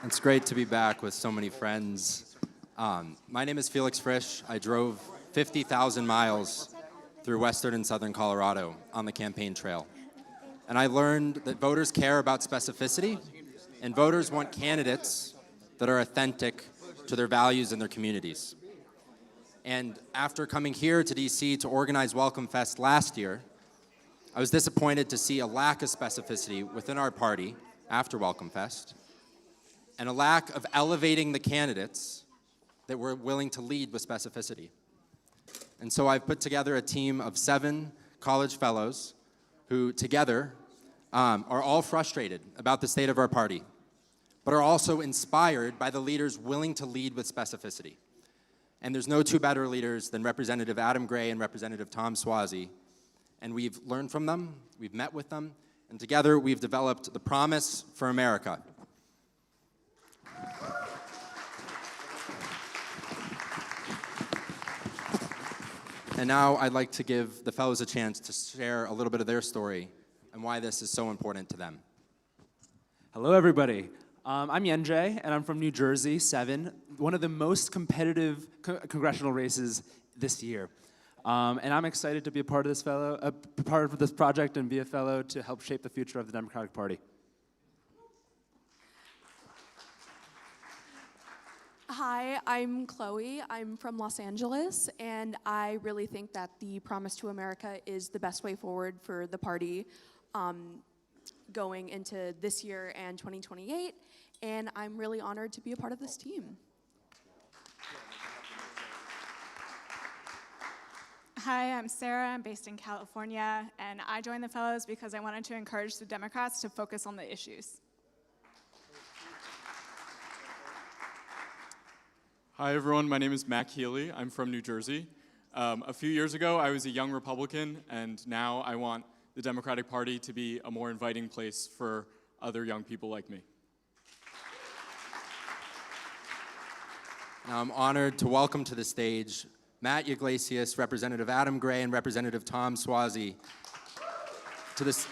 It's great to be back with so many friends. My name is Felix Frisch. I drove 50,000 miles through western and southern Colorado on the campaign trail. And I learned that voters care about specificity, and voters want candidates that are authentic to their values and their communities. And after coming here to DC to organize WelcomeFest last year, I was disappointed to see a lack of specificity within our party after WelcomeFest, and a lack of elevating the candidates that were willing to lead with specificity. And so I've put together a team of 7 college fellows who together are all frustrated about the state of our party, but are also inspired by the leaders willing to lead with specificity. And there's no two better leaders than Representative Adam Gray and Representative Tom Suozzi. And we've learned from them, we've met with them, and together we've developed the Promise for America. And now I'd like to give the fellows a chance to share a little bit of their story and why this is so important to them. Hello, everybody. I'm Yenjay, and I'm from New Jersey, 7, one of the most competitive congressional races this year. And I'm excited to be a part of this project and be a fellow to help shape the future of the Democratic Party. Hi, I'm Chloe. I'm from Los Angeles, and I really think that the Promise to America is the best way forward for the party going into this year and 2028, and I'm really honored to be a part of this team. Hi, I'm Sarah. I'm based in California, and I joined the Fellows because I wanted to encourage the Democrats to focus on the issues. Hi, everyone. My name is Mac Healy. I'm from New Jersey. A few years ago, I was a young Republican, and now I want the Democratic Party to be a more inviting place for other young people like me. Now I'm honored to welcome to the stage Matt Yglesias, Representative Adam Gray, and Representative Tom Suozzi to this.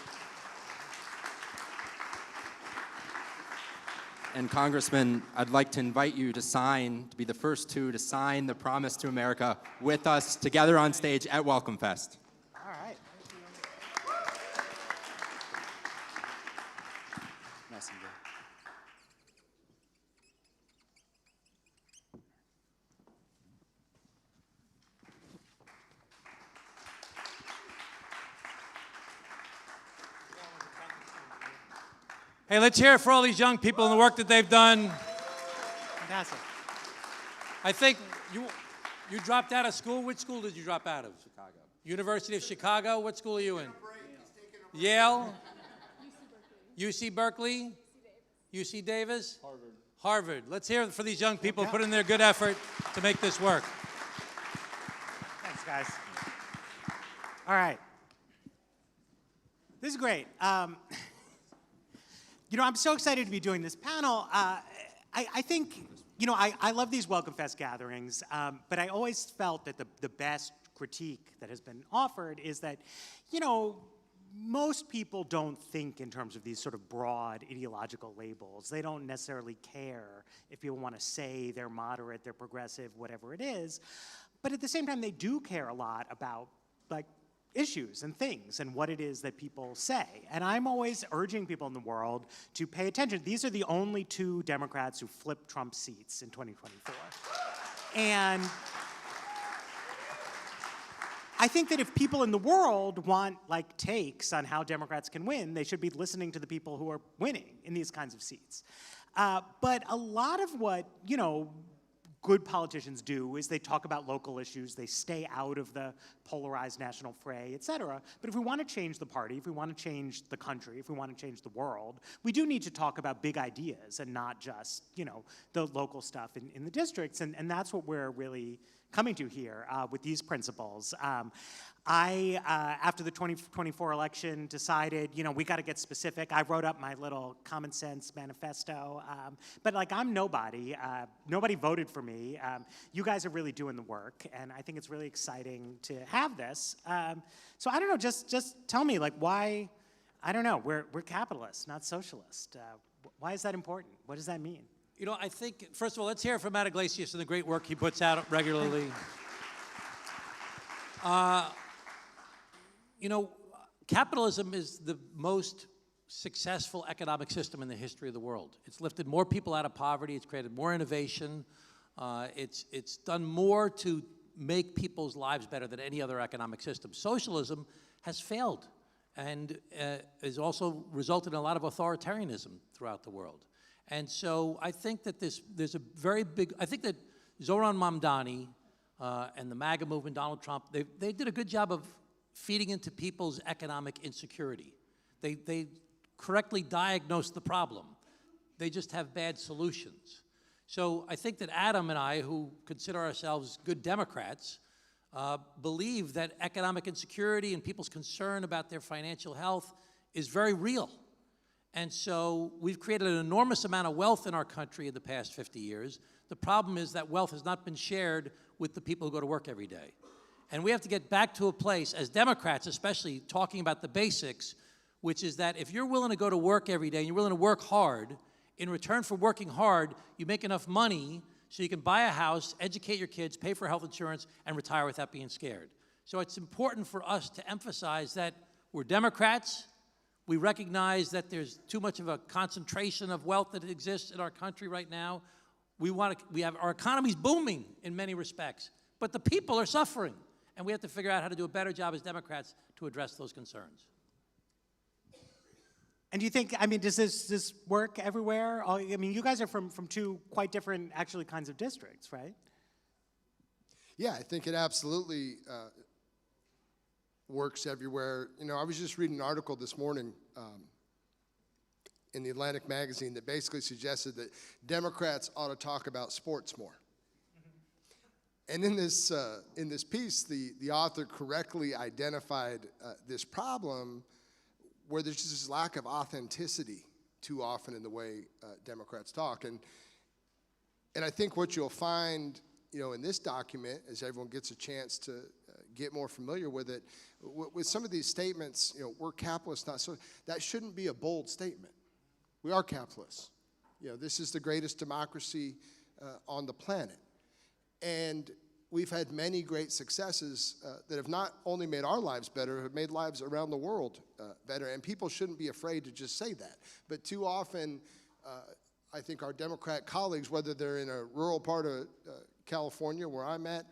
And Congressman, I'd like to invite you to be the first 2 to sign the Promise to America with us together on stage at WelcomeFest. All right. Nice and good. Hey, let's hear it for all these young people and the work that they've done. Fantastic. I think you dropped out of school. Which school did you drop out of? Chicago. University of Chicago. What school are you in? Yale? UC Berkeley? UC Davis? Harvard. Harvard. Let's hear it for these young people putting in their good effort to make this work. Thanks, guys. All right. This is great. You know, I'm so excited to be doing this panel. I think, you know, I love these WelcomeFest gatherings, but I always felt that the best critique that has been offered is that, you know, most people don't think in terms of these sort of broad ideological labels. They don't necessarily care if people want to say they're moderate, they're progressive, whatever it is. But at the same time, they do care a lot about, like, issues and things and what it is that people say. And I'm always urging people in the world to pay attention. These are the only 2 Democrats who flipped Trump's seats in 2024. And I think that if people in the world want, like, takes on how Democrats can win, they should be listening to the people who are winning in these kinds of seats. But a lot of what, you know, good politicians do is they talk about local issues, they stay out of the polarized national fray, et cetera. But if we want to change the party, if we want to change the country, if we want to change the world, we do need to talk about big ideas and not just, you know, the local stuff in the districts. And that's what we're really coming to here with these principles. After the 2024 election, decided, you know, we got to get specific. I wrote up my little common sense manifesto, but like I'm nobody. Nobody voted for me. You guys are really doing the work, and I think it's really exciting to have this. So I don't know, just tell me, like, why? I don't know. We're capitalists, not socialists. Why is that important? What does that mean? You know, I think, first of all, let's hear from Matt Iglesias and the great work he puts out regularly. You know, capitalism is the most successful economic system in the history of the world. It's lifted more people out of poverty. It's created more innovation. It's done more to make people's lives better than any other economic system. Socialism has failed and has also resulted in a lot of authoritarianism throughout the world. And so I think that there's a very big, I think that Zoran Mamdani and the MAGA movement, Donald Trump, they did a good job of feeding into people's economic insecurity. They correctly diagnosed the problem. They just have bad solutions. So I think that Adam and I, who consider ourselves good Democrats, believe that economic insecurity and people's concern about their financial health is very real. And so we've created an enormous amount of wealth in our country in the past 50 years. The problem is that wealth has not been shared with the people who go to work every day. And we have to get back to a place, as Democrats especially, talking about the basics, which is that if you're willing to go to work every day and you're willing to work hard, in return for working hard, you make enough money so you can buy a house, educate your kids, pay for health insurance, and retire without being scared. So it's important for us to emphasize that we're Democrats. We recognize that there's too much of a concentration of wealth that exists in our country right now. Our economy's booming in many respects, but the people are suffering. And we have to figure out how to do a better job as Democrats to address those concerns. And do you think, I mean, does this work everywhere? I mean, you guys are from two quite different, actually, kinds of districts, right? Yeah, I think it absolutely works everywhere. You know, I was just reading an article this morning in the Atlantic magazine that basically suggested that Democrats ought to talk about sports more. And in this piece, the author correctly identified this problem where there's just this lack of authenticity too often in the way Democrats talk. And I think what you'll find, you know, in this document, as everyone gets a chance to get more familiar with it, with some of these statements, you know, we're capitalists, not so, that shouldn't be a bold statement. We are capitalists. You know, this is the greatest democracy on the planet. And we've had many great successes that have not only made our lives better, have made lives around the world better. And people shouldn't be afraid to just say that. But too often, I think our Democrat colleagues, whether they're in a rural part of California where I'm at,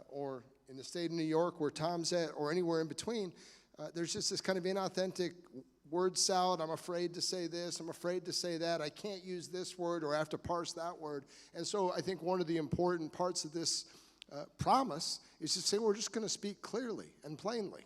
or in the state of New York where Tom's at, or anywhere in between, there's just this kind of inauthentic word salad. I'm afraid to say this, I'm afraid to say that, I can't use this word, or I have to parse that word. And so I think one of the important parts of this promise is to say we're just going to speak clearly and plainly.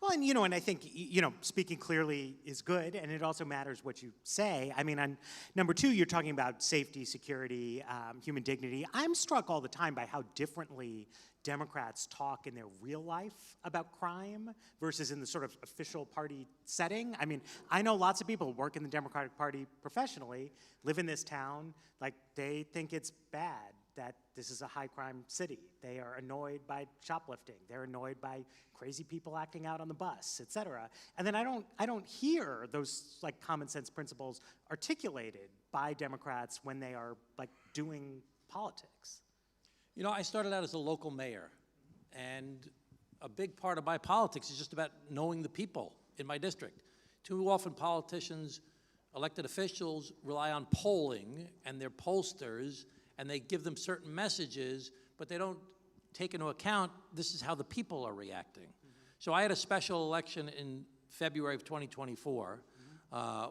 Well, and, you know, and I think, you know, speaking clearly is good, and it also matters what you say. I mean, on number two, you're talking about safety, security, human dignity. I'm struck all the time by how differently Democrats talk in their real life about crime versus in the sort of official party setting. I mean, I know lots of people who work in the Democratic Party professionally, live in this town, like they think it's bad that this is a high crime city. They are annoyed by shoplifting. They're annoyed by crazy people acting out on the bus, et cetera. And then I don't hear those like common sense principles articulated by Democrats when they are like doing politics. You know, I started out as a local mayor, and a big part of my politics is just about knowing the people in my district. Too often politicians, elected officials rely on polling and their pollsters, and they give them certain messages, but they don't take into account this is how the people are reacting. Mm-hmm. So I had a special election in February of 2024,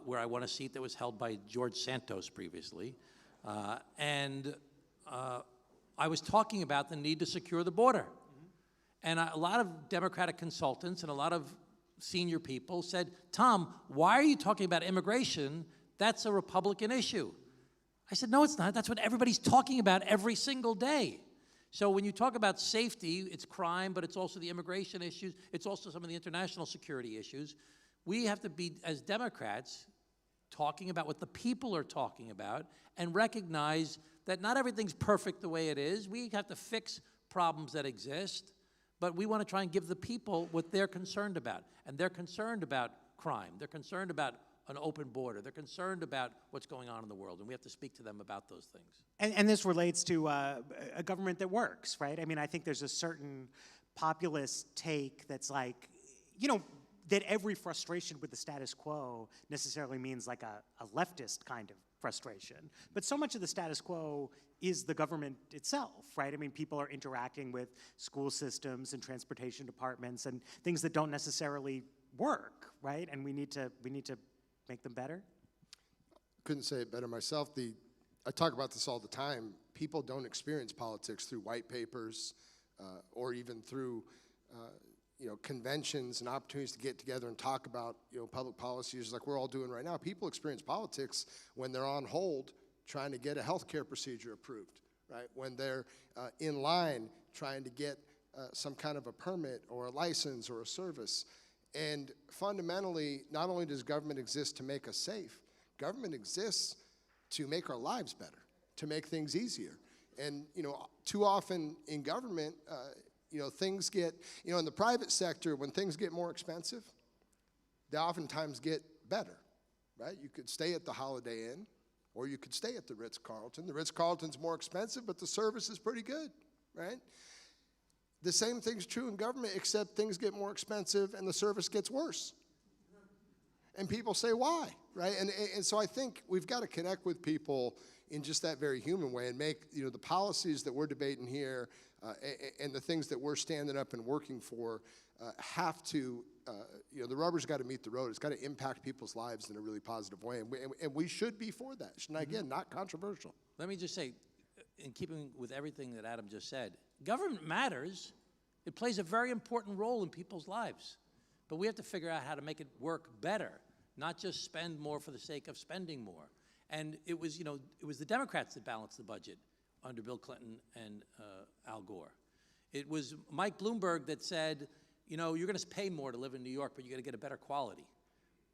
where I won a seat that was held by George Santos previously, and I was talking about the need to secure the border. Mm-hmm. And a lot of Democratic consultants and a lot of senior people said, Tom, why are you talking about immigration? That's a Republican issue. I said, no, it's not. That's what everybody's talking about every single day. So when you talk about safety, it's crime, but it's also the immigration issues. It's also some of the international security issues. We have to be, as Democrats, talking about what the people are talking about and recognize that not everything's perfect the way it is. We have to fix problems that exist, but we want to try and give the people what they're concerned about. And they're concerned about crime. They're concerned about an open border. They're concerned about what's going on in the world, and we have to speak to them about those things. And this relates to a government that works, right? I mean, I think there's a certain populist take that's like, that every frustration with the status quo necessarily means like a leftist kind of frustration. But so much of the status quo is the government itself, right? I mean, people are interacting with school systems and transportation departments and things that don't necessarily work, right? And we need to make them better. Couldn't say it better myself. I talk about this all the time. People don't experience politics through white papers or even through conventions and opportunities to get together and talk about public policies like we're all doing right now. People experience politics when they're on hold trying to get a healthcare procedure approved, right? When they're in line trying to get some kind of a permit or a license or a service. And fundamentally, not only does government exist to make us safe, government exists to make our lives better, to make things easier. And too often in government, things get, in the private sector, when things get more expensive, they oftentimes get better, right? You could stay at the Holiday Inn, or you could stay at the Ritz-Carlton. The Ritz-Carlton's more expensive, but the service is pretty good, right? The same thing's true in government, except things get more expensive and the service gets worse. And people say, why, right? And so I think we've got to connect with people in just that very human way and make, the policies that we're debating here and the things that we're standing up and working for have to, the rubber's got to meet the road. It's got to impact people's lives in a really positive way. And we should be for that. And again, not controversial. Let me just say, in keeping with everything that Adam just said, government matters. It plays a very important role in people's lives. But we have to figure out how to make it work better, not just spend more for the sake of spending more. And it was the Democrats that balanced the budget under Bill Clinton and Al Gore. It was Mike Bloomberg that said, you're going to pay more to live in New York, but you're going to get a better quality.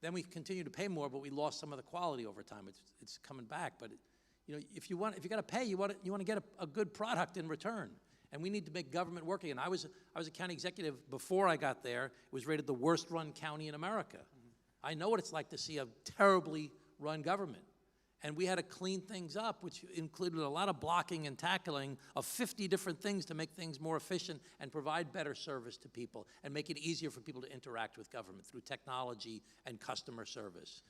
Then we continued to pay more, but we lost some of the quality over time. It's coming back, but if you got to pay, you want to get a good product in return. And we need to make government working. And I was a county executive before I got there. It was rated the worst run county in America. I know what it's like to see a terribly run government. And we had to clean things up, which included a lot of blocking and tackling of 50 different things to make things more efficient and provide better service to people and make it easier for people to interact with government through technology and customer service.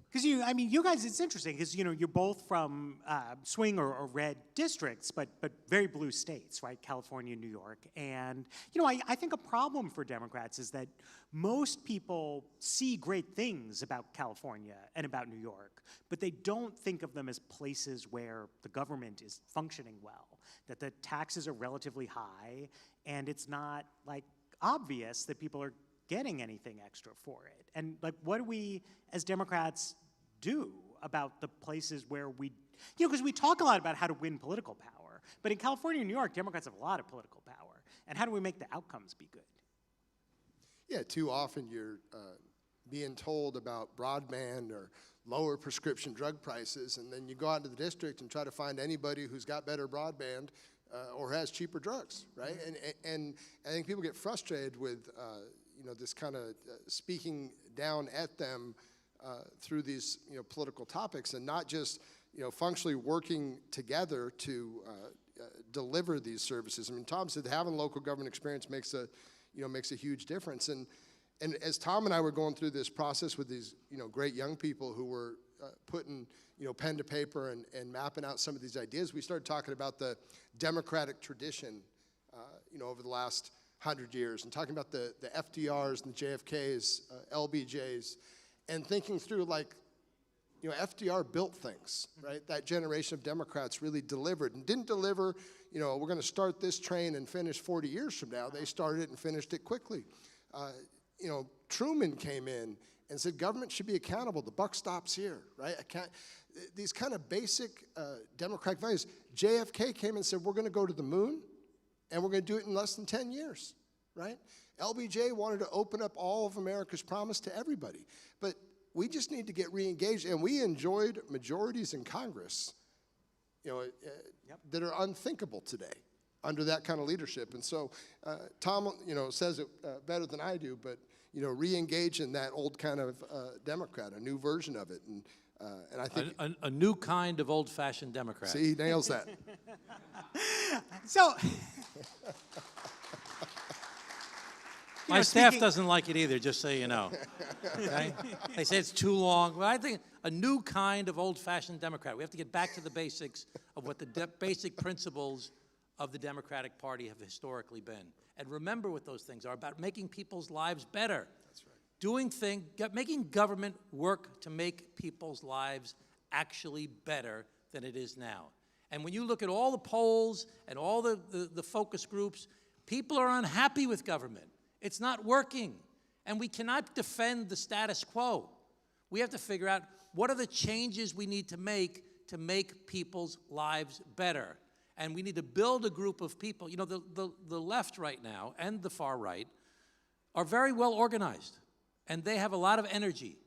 Because you guys, it's interesting because you're both from swing or red districts, but very blue states, right? California, New York, and I think a problem for Democrats is that most people see great things about California and about New York, but they don't think of them as places where the government is functioning well, that the taxes are relatively high, and it's not like obvious that people are getting anything extra for it. And what do we as Democrats do about the places where we, because we talk a lot about how to win political power, but in California and New York, Democrats have a lot of political power. And how do we make the outcomes be good? Yeah, too often you're being told about broadband or lower prescription drug prices, and then you go out into the district and try to find anybody who's got better broadband or has cheaper drugs, right? And I think people get frustrated with this kind of speaking down at them through these political topics, and not just functionally working together to deliver these services. I mean, Tom said having local government experience makes a huge difference. And as Tom and I were going through this process with these great young people who were putting pen to paper and mapping out some of these ideas, we started talking about the democratic tradition over the last 100 years, and talking about the FDRs and the JFKs, LBJs, and thinking through FDR built things, right? That generation of Democrats really delivered, and didn't deliver, we're going to start this train and finish 40 years from now. They started it and finished it quickly. Truman came in and said government should be accountable. The buck stops here, right? These kind of basic democratic values. JFK came and said we're going to go to the moon, and we're going to do it in less than 10 years, right? LBJ wanted to open up all of America's promise to everybody. But we just need to get re-engaged, and we enjoyed majorities in Congress, that are unthinkable today under that kind of leadership. And so Tom, says it better than I do, but, re-engage in that old kind of Democrat, a new version of it. And I think, A new kind of old-fashioned Democrat. see, he nails that. So, My staff speaking- doesn't like it either, just so you know. Okay? They say it's too long. Well, I think a new kind of old-fashioned Democrat. We have to get back to the basics of what the basic principles of the Democratic Party have historically been. And remember what those things are, about making people's lives better. That's right. Making government work to make people's lives actually better than it is now. And when you look at all the polls and all the focus groups, people are unhappy with government. It's not working. And we cannot defend the status quo. We have to figure out what are the changes we need to make people's lives better. And we need to build a group of people. You know, the left right now and the far right are very well organized. And they have a lot of energy.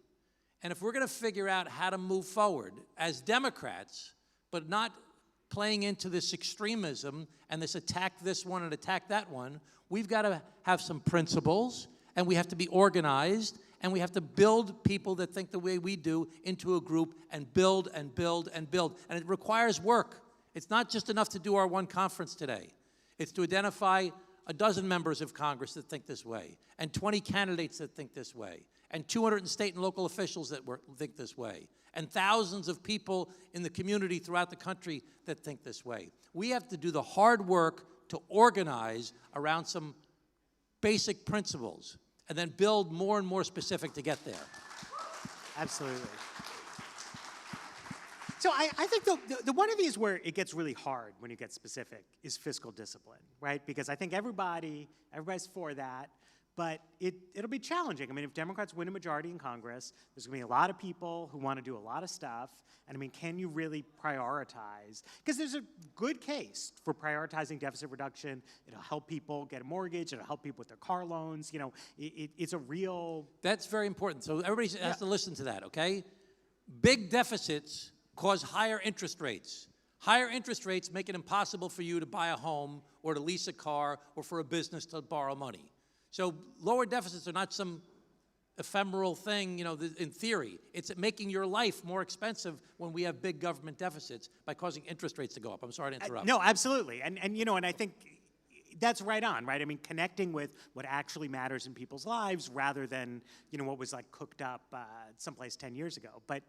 And if we're going to figure out how to move forward as Democrats, but not playing into this extremism and this attack this one and attack that one, we've got to have some principles, and we have to be organized, and we have to build people that think the way we do into a group and build and build and build. And it requires work. It's not just enough to do our one conference today. It's to identify a dozen members of Congress that think this way, and 20 candidates that think this way, and 200 state and local officials that think this way, and thousands of people in the community throughout the country that think this way. We have to do the hard work to organize around some basic principles and then build more and more specific to get there. Absolutely. So I think the one of these where it gets really hard when you get specific is fiscal discipline, right? Because I think everybody's for that, but it'll be challenging. I mean, if Democrats win a majority in Congress, there's going to be a lot of people who want to do a lot of stuff. And I mean, can you really prioritize? Because there's a good case for prioritizing deficit reduction. It'll help people get a mortgage. It'll help people with their car loans. You know, it's a real... That's very important. So everybody has to listen to that, okay? Big deficits cause higher interest rates. Higher interest rates make it impossible for you to buy a home or to lease a car or for a business to borrow money. So lower deficits are not some ephemeral thing, you know, in theory. It's making your life more expensive when we have big government deficits by causing interest rates to go up. I'm sorry to interrupt. No, absolutely. And you know, and I think that's right on, right? I mean, connecting with what actually matters in people's lives rather than, you know, what was like cooked up someplace 10 years ago. But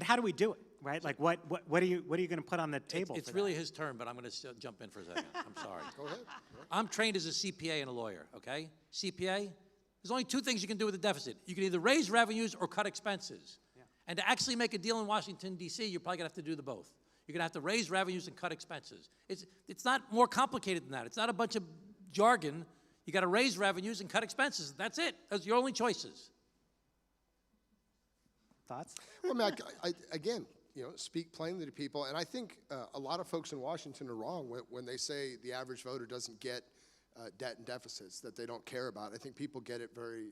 how do we do it, right? Like what are you going to put on the table? It's really his turn, but I'm going to jump in for a second. I'm sorry. Go ahead. I'm trained as a CPA and a lawyer, okay? CPA, there's only two things you can do with a deficit. You can either raise revenues or cut expenses. Yeah. And to actually make a deal in Washington, D.C., you're probably going to have to do the both. You're going to have to raise revenues and cut expenses. It's not more complicated than that. It's not a bunch of jargon. You got to raise revenues and cut expenses. That's it. Those are your only choices. Thoughts? Well, Mac, I again, you know, speak plainly to people, and I think a lot of folks in Washington are wrong when they say the average voter doesn't get debt and deficits, that they don't care about. I think people get it very,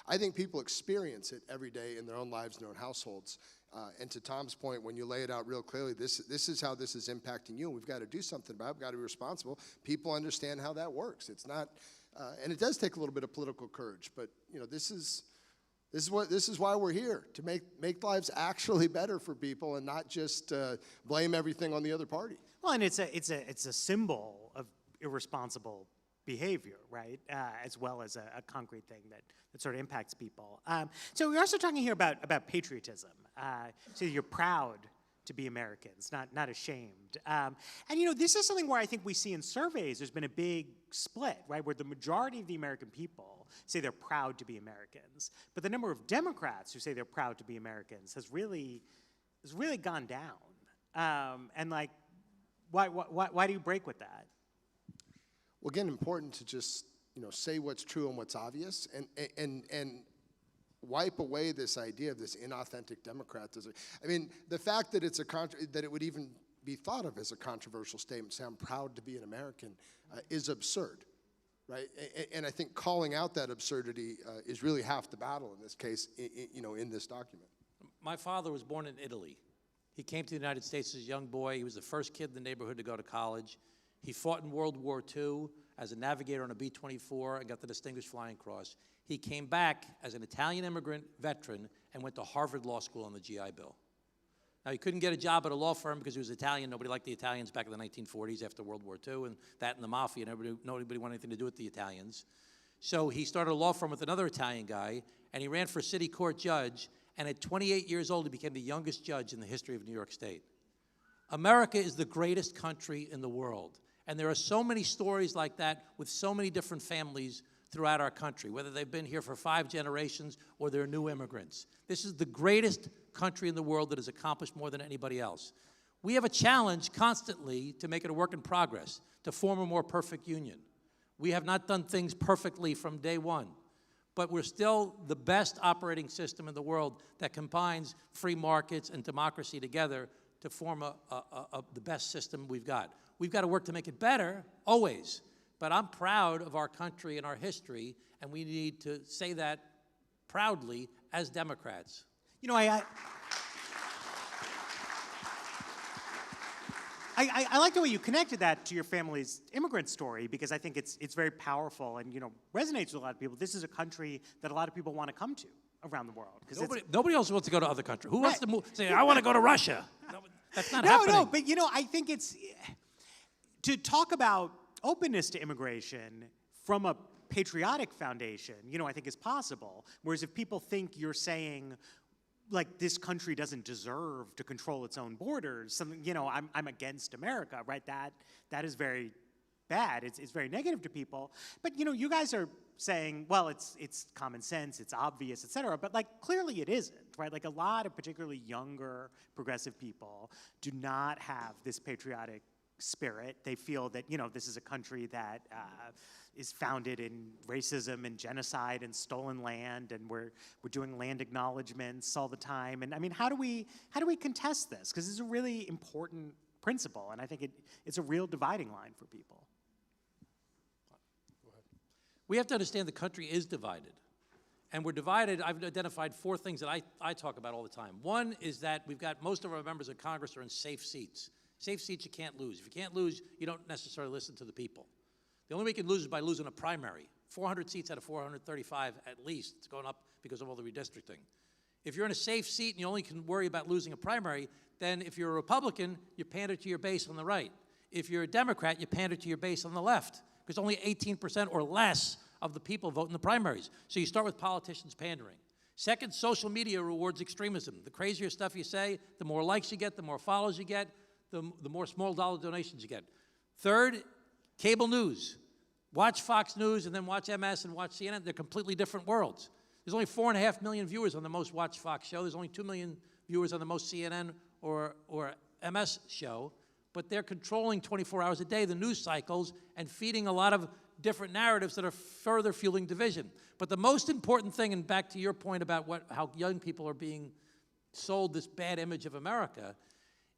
I think people experience it every day in their own lives, in their own households. And to Tom's point, when you lay it out real clearly, this is how this is impacting you, and we've got to do something about it. We've got to be responsible. People understand how that works. It's not, and it does take a little bit of political courage, but you know, this is why we're here, to make lives actually better for people and not just blame everything on the other party. Well, and it's a symbol of irresponsible behavior, right? As well as a concrete thing that sort of impacts people. So we're also talking here about patriotism. So you're proud to be Americans, not ashamed. And you know, this is something where I think we see in surveys there's been a big split, right? Where the majority of the American people say they're proud to be Americans, but the number of Democrats who say they're proud to be Americans has really gone down. And like, why do you break with that? Well, again, important to just, you know, say what's true and what's obvious, and wipe away this idea of this inauthentic Democrat. I mean, the fact that that it would even be thought of as a controversial statement, say I'm proud to be an American, is absurd, right? And I think calling out that absurdity is really half the battle in this case, you know, in this document. My father was born in Italy. He came to the United States as a young boy. He was the first kid in the neighborhood to go to college. He fought in World War II, as a navigator on a B-24 and got the Distinguished Flying Cross. He came back as an Italian immigrant veteran and went to Harvard Law School on the GI Bill. Now, he couldn't get a job at a law firm because he was Italian. Nobody liked the Italians back in the 1940s after World War II, and that and the mafia, and nobody wanted anything to do with the Italians. So he started a law firm with another Italian guy, and he ran for city court judge, and at 28 years old, he became the youngest judge in the history of New York State. America is the greatest country in the world, and there are so many stories like that with so many different families throughout our country, whether they've been here for 5 generations or they're new immigrants. This is the greatest country in the world that has accomplished more than anybody else. We have a challenge constantly to make it a work in progress, to form a more perfect union. We have not done things perfectly from day one, but we're still the best operating system in the world that combines free markets and democracy together to form the best system we've got. We've got to work to make it better, always. But I'm proud of our country and our history, and we need to say that proudly as Democrats. You know, I like the way you connected that to your family's immigrant story, because I think it's very powerful and, you know, resonates with a lot of people. This is a country that a lot of people want to come to around the world. Nobody else wants to go to other countries. Who wants to move? Say, I want to go to Russia. No, that's not happening. No, but, you know, I think it's to talk about openness to immigration from a patriotic foundation, you know, I think is possible. Whereas if people think you're saying, like, this country doesn't deserve to control its own borders, something, you know, I'm against America, right? That is very bad. It's very negative to people. But, you know, you guys are saying, well, it's common sense, it's obvious, et cetera. But, like, clearly it isn't, right? Like, a lot of particularly younger progressive people do not have this patriotic spirit. They feel that, you know, this is a country that is founded in racism and genocide and stolen land, and we're doing land acknowledgements all the time. And I mean, how do we contest this? Because it's a really important principle, and I think it's a real dividing line for people. We have to understand the country is divided. And we're divided. I've identified 4 things that I talk about all the time. One is that we've got most of our members of Congress are in safe seats. Safe seats you can't lose. If you can't lose, you don't necessarily listen to the people. The only way you can lose is by losing a primary. 400 seats out of 435 at least. It's going up because of all the redistricting. If you're in a safe seat and you only can worry about losing a primary, then if you're a Republican, you pander to your base on the right. If you're a Democrat, you pander to your base on the left, because only 18% or less of the people vote in the primaries. So you start with politicians pandering. Second, social media rewards extremism. The crazier stuff you say, the more likes you get, the more follows you get, the more small dollar donations you get. Third, cable news. Watch Fox News and then watch MS and watch CNN. They're completely different worlds. There's only 4.5 million viewers on the most watched Fox show. There's only 2 million viewers on the most CNN or MS show. But they're controlling 24 hours a day the news cycles and feeding a lot of different narratives that are further fueling division. But the most important thing, and back to your point about how young people are being sold this bad image of America,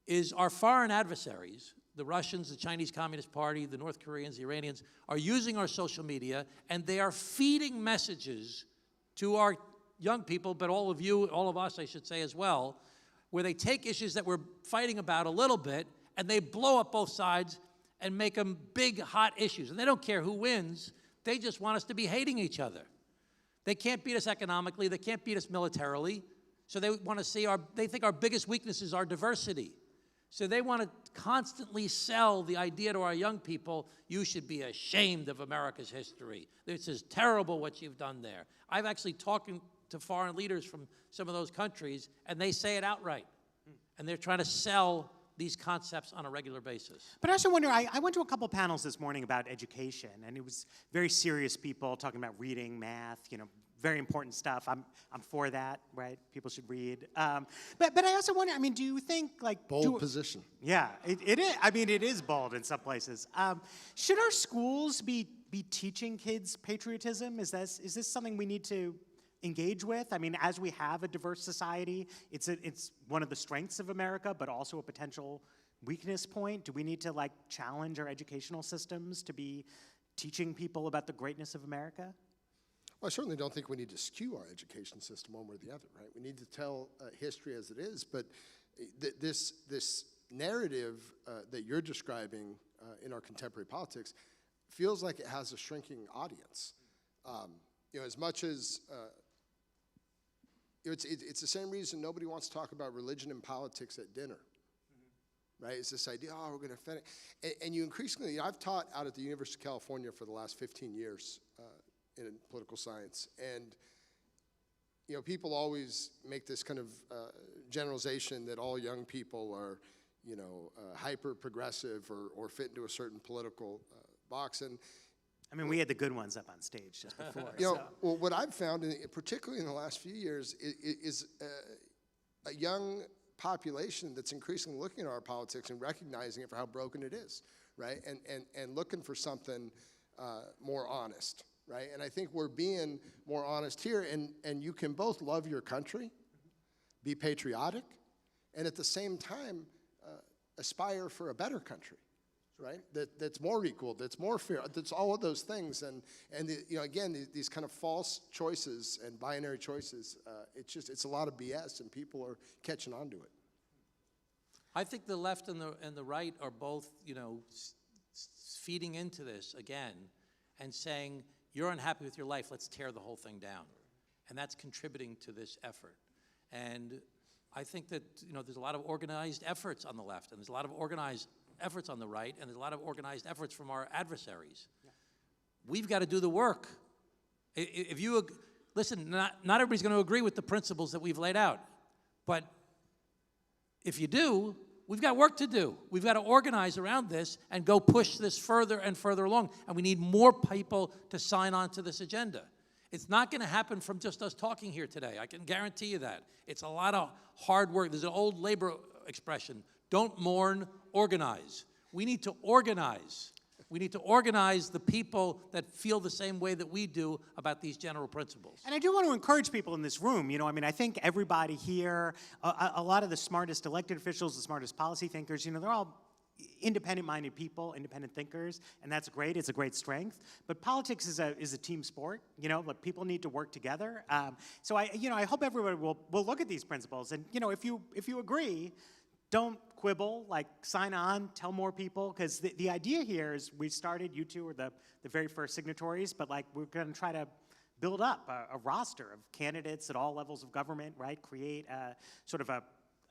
is our foreign adversaries, the Russians, the Chinese Communist Party, the North Koreans, the Iranians, are using our social media, and they are feeding messages to our young people, but all of you, all of us, I should say as well, where they take issues that we're fighting about a little bit, and they blow up both sides and make them big, hot issues. And they don't care who wins. They just want us to be hating each other. They can't beat us economically. They can't beat us militarily. So they want to see they think our biggest weakness is our diversity. So they want to constantly sell the idea to our young people, you should be ashamed of America's history. This is terrible what you've done there. I've actually talked to foreign leaders from some of those countries, and they say it outright. And they're trying to sell these concepts on a regular basis. But I also wonder, I went to a couple panels this morning about education, and it was very serious people talking about reading, math, you know, very important stuff. I'm for that, right? People should read. But I also wonder, I mean, do you think, like... Bold position. Yeah, it is. I mean, it is bold in some places. Should our schools be teaching kids patriotism? Is this something we need to engage with? I mean, as we have a diverse society, it's one of the strengths of America, but also a potential weakness point. Do we need to, like, challenge our educational systems to be teaching people about the greatness of America? Well, I certainly don't think we need to skew our education system one way or the other, right? We need to tell history as it is, but this narrative that you're describing in our contemporary politics, feels like it has a shrinking audience. As much as it's the same reason nobody wants to talk about religion and politics at dinner, right? It's this idea, we're going to offend it. And you increasingly, I've taught out at the University of California for the last 15 years in political science, and people always make this kind of generalization that all young people are, hyper progressive or fit into a certain political box. And I mean, we had the good ones up on stage just before. well, what I've found, particularly in the last few years, is a young population that's increasingly looking at our politics and recognizing it for how broken it is, right? And looking for something more honest, right? And I think we're being more honest here, and you can both love your country, be patriotic, and at the same time aspire for a better country, right? That's more equal, that's more fair, that's all of those things. And again, these kind of false choices and binary choices, it's a lot of BS, and people are catching on to it. I think the left and the right are both, feeding into this again and saying, you're unhappy with your life, let's tear the whole thing down. And that's contributing to this effort. And I think that, there's a lot of organized efforts on the left, and there's a lot of organized efforts on the right, and there's a lot of organized efforts from our adversaries. Yeah. We've got to do the work. If you, listen, not everybody's going to agree with the principles that we've laid out, but if you do, we've got work to do. We've got to organize around this and go push this further and further along, and we need more people to sign on to this agenda. It's not going to happen from just us talking here today. I can guarantee you that. It's a lot of hard work. There's an old labor expression, don't mourn, organize. We need to organize. We need to organize the people that feel the same way that we do about these general principles. And I do want to encourage people in this room. I think everybody here, a lot of the smartest elected officials, the smartest policy thinkers, they're all independent-minded people, independent thinkers, and that's great. It's a great strength. But politics is a team sport. People need to work together. So I hope everybody will look at these principles. And if you agree, don't quibble. Sign on, tell more people, because the idea here is we started. You two were the very first signatories, but we're going to try to build up a roster of candidates at all levels of government. Right? Create sort of a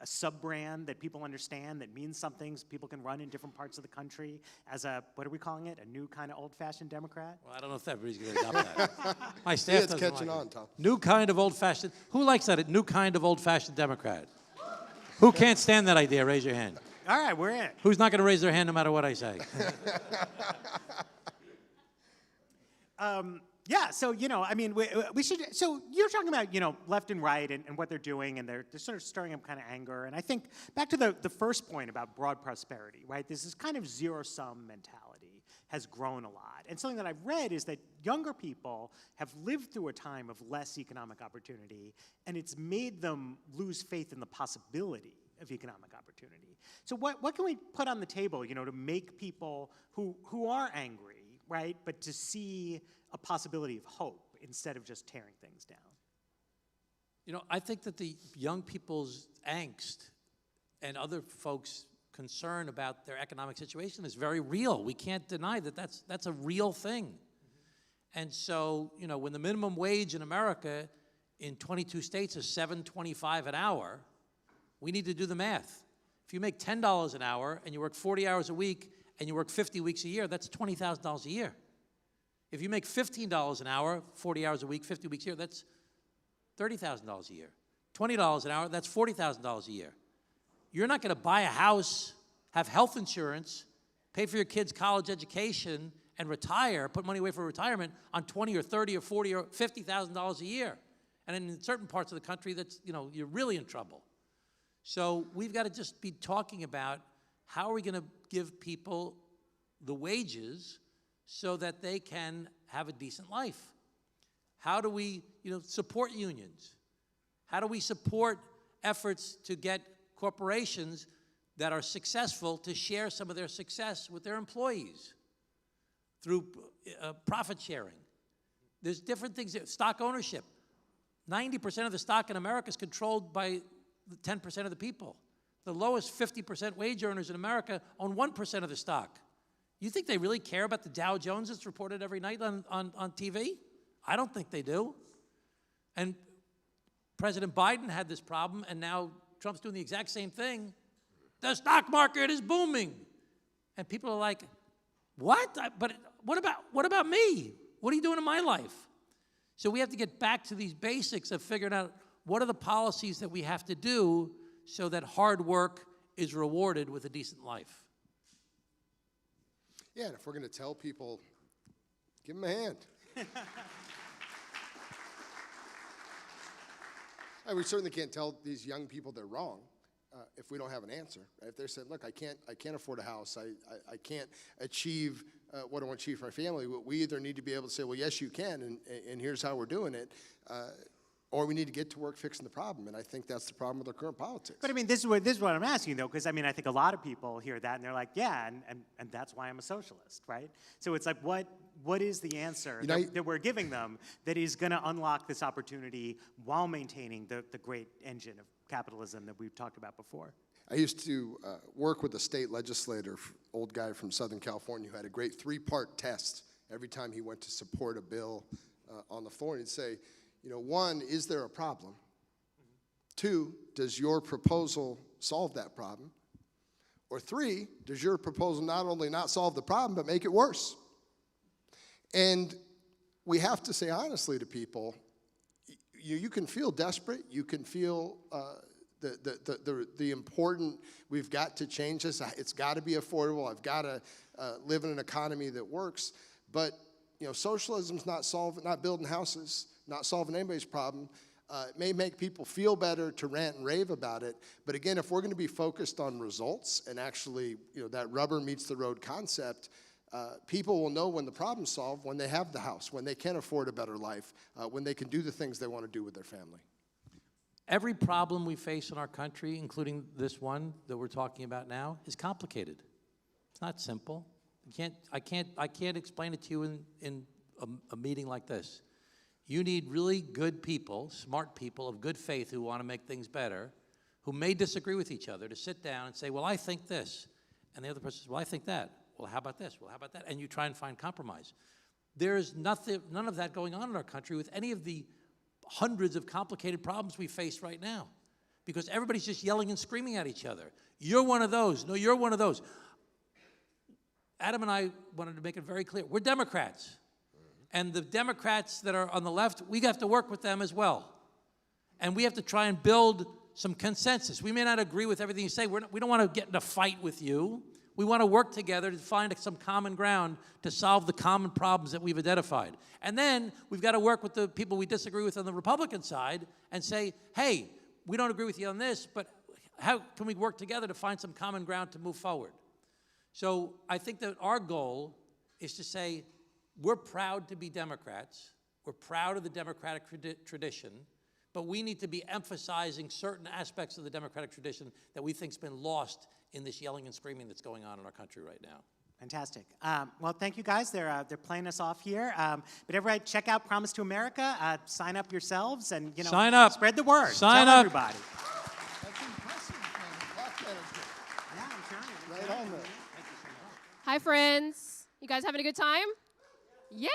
sub-brand that people understand, that means something, so people can run in different parts of the country as what are we calling it? A new kind of old-fashioned Democrat? Well, I don't know if everybody's going to adopt that. My staff doesn't catching like on, it. Tom. New kind of old-fashioned. Who likes that? New kind of old-fashioned Democrat. Who can't stand that idea? Raise your hand. All right, we're in. Who's not going to raise their hand no matter what I say? Yeah, so, we should, so you're talking about, left and right and what they're doing, and they're sort of stirring up kind of anger. And I think back to the first point about broad prosperity, right? This is kind of zero-sum mentality has grown a lot. And something that I've read is that younger people have lived through a time of less economic opportunity, and it's made them lose faith in the possibility of economic opportunity. So what can we put on the table, to make people who are angry, right, but to see a possibility of hope instead of just tearing things down? I think that the young people's angst and other folks' concern about their economic situation is very real. We can't deny that that's a real thing. Mm-hmm. And so, when the minimum wage in America in 22 states is $7.25 an hour, we need to do the math. If you make $10 an hour and you work 40 hours a week and you work 50 weeks a year, that's $20,000 a year. If you make $15 an hour, 40 hours a week, 50 weeks a year, that's $30,000 a year. $20 an hour, that's $40,000 a year. You're not going to buy a house, have health insurance, pay for your kids' college education, and retire, put money away for retirement on $20 or $30 or $40 or $50,000 a year. And in certain parts of the country, that's, you're really in trouble. So we've got to just be talking about how are we going to give people the wages so that they can have a decent life. How do we, support unions? How do we support efforts to get corporations that are successful to share some of their success with their employees through profit sharing? There's different things. Stock ownership. 90% of the stock in America is controlled by 10% of the people. The lowest 50% wage earners in America own 1% of the stock. You think they really care about the Dow Jones that's reported every night on TV? I don't think they do. And President Biden had this problem, and now Trump's doing the exact same thing. The stock market is booming. And people are like, what? But what about me? What are you doing in my life? So we have to get back to these basics of figuring out what are the policies that we have to do so that hard work is rewarded with a decent life. Yeah, and if we're going to tell people, give them a hand. We certainly can't tell these young people they're wrong if we don't have an answer. Right? If they're saying, look, I can't afford a house, I can't achieve what I want to achieve for my family, we either need to be able to say, well, yes, you can, and here's how we're doing it, or we need to get to work fixing the problem, and I think that's the problem with our current politics. But I mean, this is what I'm asking, though, because I mean, I think a lot of people hear that and they're like, yeah, and that's why I'm a socialist, right? So it's like, what is the answer that we're giving them that is going to unlock this opportunity while maintaining the great engine of capitalism that we've talked about before? I used to work with a state legislator, old guy from Southern California, who had a great 3-part test every time he went to support a bill on the floor. And he'd say, you know, 1, is there a problem? 2, does your proposal solve that problem? Or 3, does your proposal not only not solve the problem, but make it worse? And we have to say honestly to people, you can feel desperate, you can feel the important, we've got to change this, it's got to be affordable, I've got to live in an economy that works, but you know, socialism's not building houses, not solving anybody's problem. It may make people feel better to rant and rave about it, but again, if we're going to be focused on results and actually, you know, that rubber meets the road concept, people will know when the problem's solved, when they have the house, when they can afford a better life, when they can do the things they want to do with their family. Every problem we face in our country, including this one that we're talking about now, is complicated. It's not simple. I can't explain it to you in a meeting like this. You need really good people, smart people of good faith who want to make things better, who may disagree with each other, to sit down and say, well, I think this. And the other person says, well, I think that. Well, how about this? Well, how about that? And you try and find compromise. There is none of that going on in our country with any of the hundreds of complicated problems we face right now, because everybody's just yelling and screaming at each other. You're one of those. No, you're one of those. Adam and I wanted to make it very clear. We're Democrats. And the Democrats that are on the left, we have to work with them as well. And we have to try and build some consensus. We may not agree with everything you say. We don't want to get in a fight with you. We want to work together to find some common ground to solve the common problems that we've identified. And then we've got to work with the people we disagree with on the Republican side and say, hey, we don't agree with you on this, but how can we work together to find some common ground to move forward? So I think that our goal is to say, we're proud to be Democrats. We're proud of the Democratic tradition, but we need to be emphasizing certain aspects of the Democratic tradition that we think's been lost in this yelling and screaming that's going on in our country right now. Fantastic. Well, thank you guys. They're playing us off here. But everybody, check out Promise to America. Sign up yourselves, and sign up. Spread the word. Sign Tell up. everybody. That's impressive, man. Clock management. Yeah, I'm trying. Right on there. Hi, friends. You guys having a good time? Yay!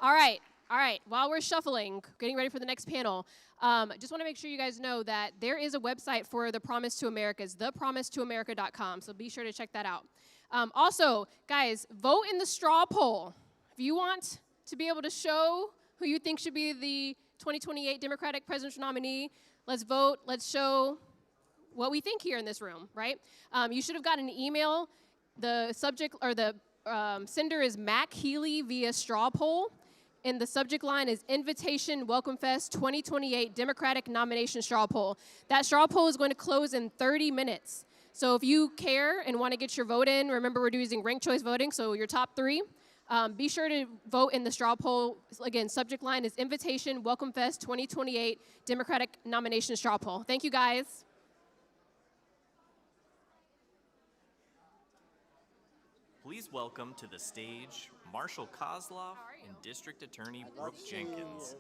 All right. While we're shuffling, getting ready for the next panel, just want to make sure you guys know that there is a website for the Promise to America. It's thepromisetoamerica.com, so be sure to check that out. Also, guys, vote in the straw poll. If you want to be able to show who you think should be the 2028 Democratic presidential nominee, let's vote. Let's show what we think here in this room, right? You should have gotten an email. The subject or the sender is Mac Healy via straw poll. And the subject line is Invitation WelcomeFest 2028 Democratic Nomination Straw Poll. That straw poll is going to close in 30 minutes. So if you care and want to get your vote in, remember we're using ranked choice voting, so your top 3. Be sure to vote in the straw poll. Again, subject line is Invitation WelcomeFest 2028 Democratic Nomination Straw Poll. Thank you, guys. Please welcome to the stage Marshall Kozlov and District Attorney Brooke Jenkins.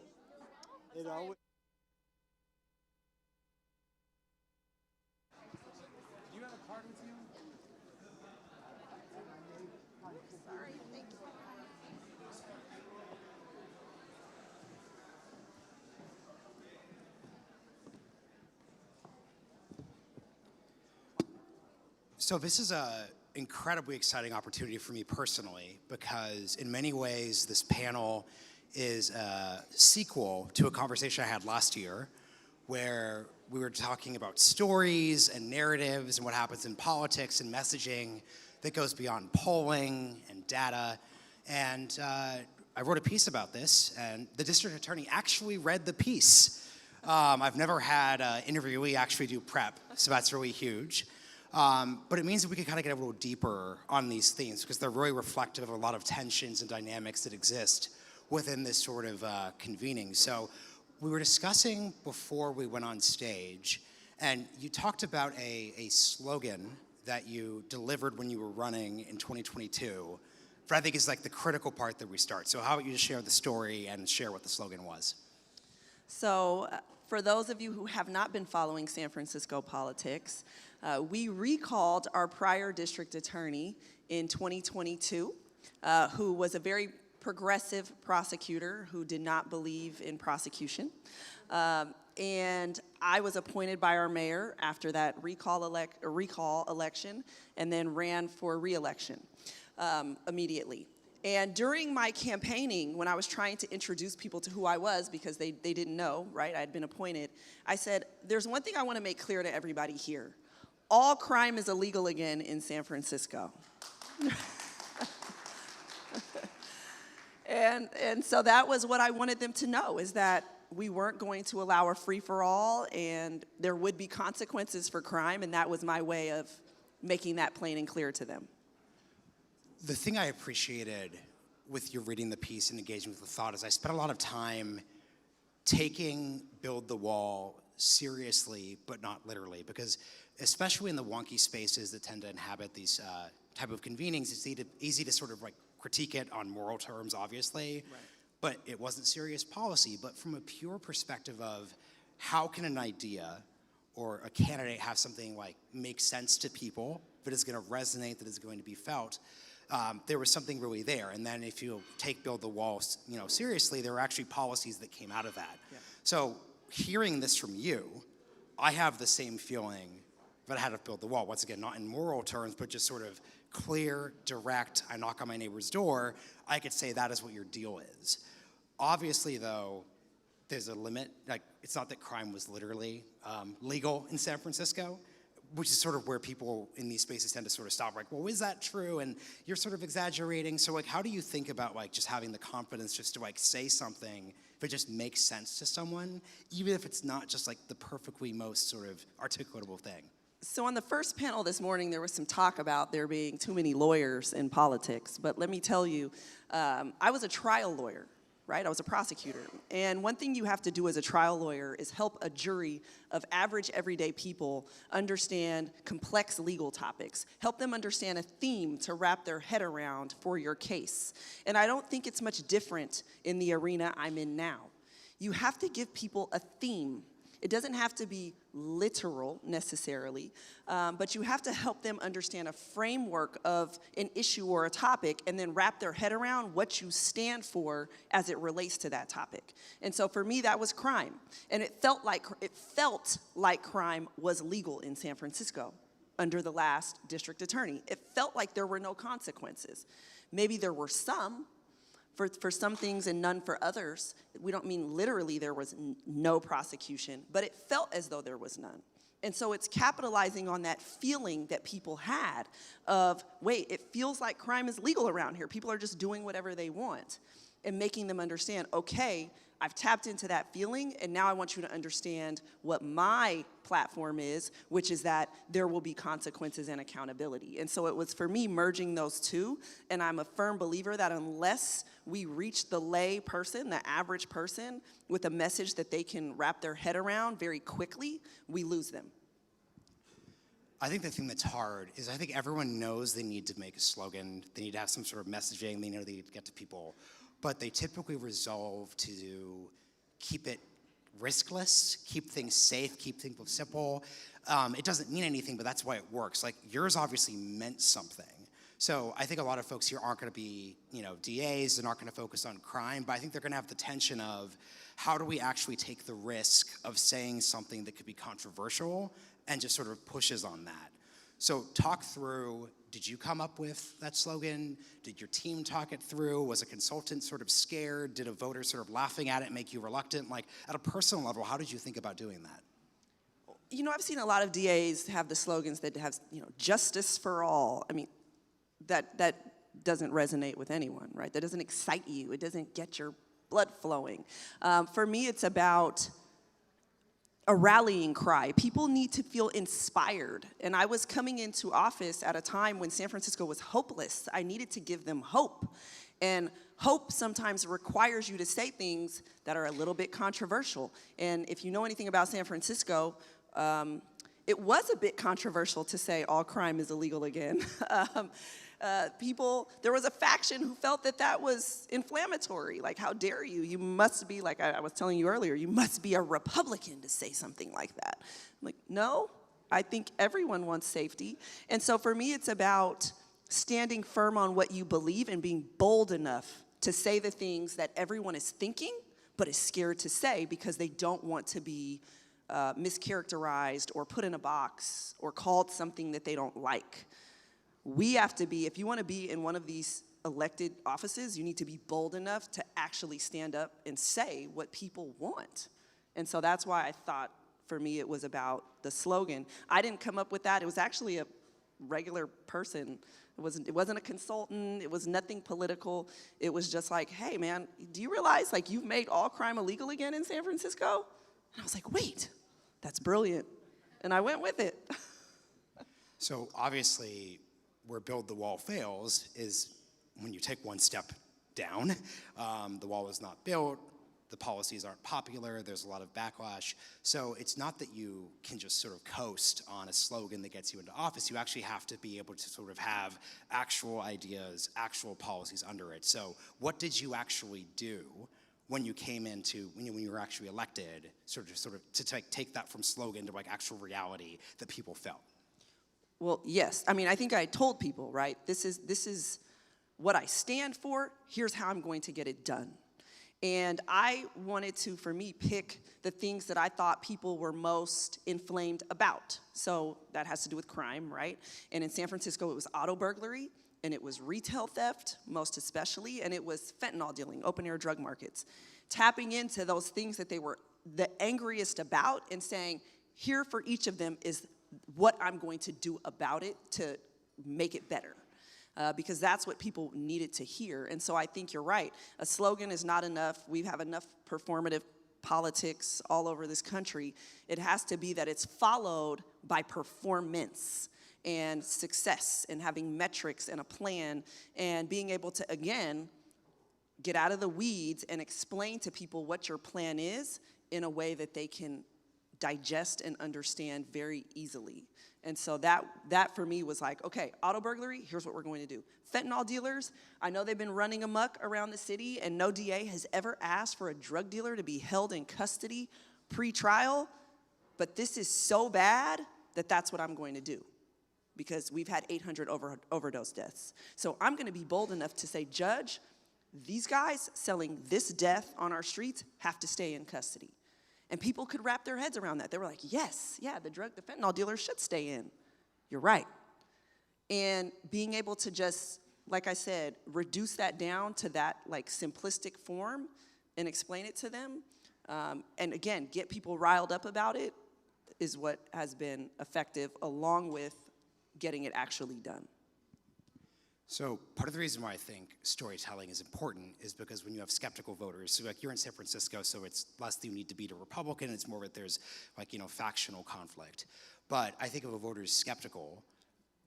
So this is a incredibly exciting opportunity for me personally because in many ways this panel is a sequel to a conversation I had last year where we were talking about stories and narratives and what happens in politics and messaging that goes beyond polling and data. And I wrote a piece about this, and the district attorney actually read the piece. I've never had an interviewee actually do prep, so that's really huge. But it means that we can kind of get a little deeper on these themes because they're really reflective of a lot of tensions and dynamics that exist within this sort of convening. So we were discussing before we went on stage, and you talked about a slogan that you delivered when you were running in 2022, that I think is like the critical part that we start. So how about you just share the story and share what the slogan was? So for those of you who have not been following San Francisco politics, we recalled our prior district attorney in 2022, who was a very progressive prosecutor who did not believe in prosecution. And I was appointed by our mayor after that recall election and then ran for re-election immediately. And during my campaigning, when I was trying to introduce people to who I was because they didn't know, right, I had been appointed, I said, there's one thing I want to make clear to everybody here. All crime is illegal again in San Francisco. And so that was what I wanted them to know, is that we weren't going to allow a free-for-all and there would be consequences for crime, and that was my way of making that plain and clear to them. The thing I appreciated with you reading the piece and engaging with the thought is I spent a lot of time taking Build the Wall seriously, but not literally, because especially in the wonky spaces that tend to inhabit these type of convenings, it's easy to sort of like critique it on moral terms, obviously, right. But it wasn't serious policy. But from a pure perspective of how can an idea or a candidate have something like make sense to people, that is going to resonate, that is going to be felt, there was something really there. And then if you take Build the Wall, seriously, there were actually policies that came out of that. Yeah. So hearing this from you, I have the same feeling that I had of Build the Wall. Once again, not in moral terms, but just sort of clear, direct, I knock on my neighbor's door, I could say that is what your deal is. Obviously, though, there's a limit. Like, it's not that crime was literally legal in San Francisco, which is sort of where people in these spaces tend to sort of stop, like, well, is that true? And you're sort of exaggerating. So, like, how do you think about, like, just having the confidence just to, like, say something if it just makes sense to someone, even if it's not just, like, the perfectly most sort of articulatable thing? So on the first panel this morning, there was some talk about there being too many lawyers in politics. But let me tell you, I was a trial lawyer, right? I was a prosecutor. And one thing you have to do as a trial lawyer is help a jury of average, everyday people understand complex legal topics. Help them understand a theme to wrap their head around for your case. And I don't think it's much different in the arena I'm in now. You have to give people a theme. It doesn't have to be literal necessarily, but you have to help them understand a framework of an issue or a topic and then wrap their head around what you stand for as it relates to that topic. And so for me, that was crime. And it felt like crime was legal in San Francisco under the last district attorney. It felt like there were no consequences. Maybe there were some, for some things and none for others. We don't mean literally there was no prosecution, but it felt as though there was none. And so it's capitalizing on that feeling that people had of, wait, it feels like crime is legal around here. People are just doing whatever they want, and making them understand, okay, I've tapped into that feeling, and now I want you to understand what my platform is, which is that there will be consequences and accountability. And so it was, for me, merging those two, and I'm a firm believer that unless we reach the lay person, the average person, with a message that they can wrap their head around very quickly, we lose them. I think the thing that's hard is I think everyone knows they need to make a slogan, they need to have some sort of messaging, they know they need to get to people, but they typically resolve to keep it riskless, keep things safe, keep things simple. It doesn't mean anything, but that's why it works. Like, yours obviously meant something. So I think a lot of folks here aren't going to be, DAs and aren't going to focus on crime, but I think they're going to have the tension of how do we actually take the risk of saying something that could be controversial and just sort of pushes on that. So talk through, did you come up with that slogan? Did your team talk it through? Was a consultant sort of scared? Did a voter sort of laughing at it make you reluctant? Like, at a personal level, how did you think about doing that? I've seen a lot of DAs have the slogans that have, justice for all. I mean, that doesn't resonate with anyone, right? That doesn't excite you. It doesn't get your blood flowing. For me, it's about a rallying cry. People need to feel inspired. And I was coming into office at a time when San Francisco was hopeless. I needed to give them hope. And hope sometimes requires you to say things that are a little bit controversial. And if you know anything about San Francisco, it was a bit controversial to say all crime is illegal again. There was a faction who felt that was inflammatory. Like, how dare you? You must be, like I was telling you earlier, you must be a Republican to say something like that. I'm like, no, I think everyone wants safety. And so for me, it's about standing firm on what you believe and being bold enough to say the things that everyone is thinking, but is scared to say because they don't want to be mischaracterized or put in a box or called something that they don't like. We have to be, if you want to be in one of these elected offices, you need to be bold enough to actually stand up and say what people want. And so that's why I thought, for me, it was about the slogan. I didn't come up with that. It was actually a regular person. It wasn't a consultant. It was nothing political. It was just like, hey, man, do you realize, like, you've made all crime illegal again in San Francisco? And I was like, wait, that's brilliant. And I went with it. So obviously, where build the wall fails is when you take one step down. The wall is not built, the policies aren't popular, there's a lot of backlash. So it's not that you can just sort of coast on a slogan that gets you into office. You actually have to be able to sort of have actual ideas, actual policies under it. So what did you actually do when you came into, when you were actually elected, sort of to take that from slogan to like actual reality that people felt? Well, yes. I mean, I think I told people, right? This is what I stand for. Here's how I'm going to get it done. And I wanted to, for me, pick the things that I thought people were most inflamed about. So that has to do with crime, right? And in San Francisco, it was auto burglary, and it was retail theft, most especially, and it was fentanyl dealing, open-air drug markets. Tapping into those things that they were the angriest about and saying, here for each of them is what I'm going to do about it to make it better. Because that's what people needed to hear. And so I think you're right. A slogan is not enough. We have enough performative politics all over this country. It has to be that it's followed by performance and success and having metrics and a plan and being able to, again, get out of the weeds and explain to people what your plan is in a way that they can digest and understand very easily. And so that for me was like, okay, auto burglary, here's what we're going to do. Fentanyl dealers, I know they've been running amok around the city, and no DA has ever asked for a drug dealer to be held in custody pre-trial, but this is so bad that that's what I'm going to do, because we've had 800 overdose deaths. So I'm going to be bold enough to say, Judge, these guys selling this death on our streets have to stay in custody. And people could wrap their heads around that. They were like, yes, yeah, the fentanyl dealers should stay in. You're right. And being able to just, like I said, reduce that down to that like simplistic form and explain it to them. And again, get people riled up about it is what has been effective, along with getting it actually done. So part of the reason why I think storytelling is important is because when you have skeptical voters, so like you're in San Francisco, so it's less that you need to beat a Republican, it's more that there's like, factional conflict. But I think if a voter is skeptical,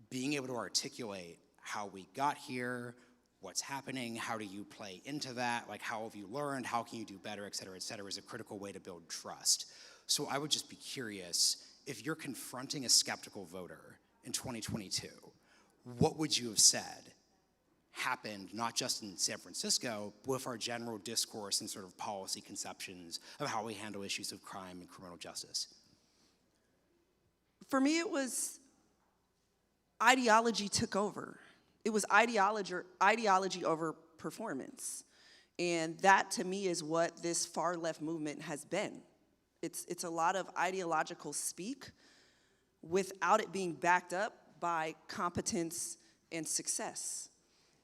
being able to articulate how we got here, what's happening, how do you play into that, like how have you learned, how can you do better, et cetera, is a critical way to build trust. So I would just be curious, if you're confronting a skeptical voter in 2022, what would you have said happened not just in San Francisco, but with our general discourse and sort of policy conceptions of how we handle issues of crime and criminal justice? For me, it was ideology took over. It was ideology over performance. And that, to me, is what this far left movement has been. It's a lot of ideological speak without it being backed up by competence and success.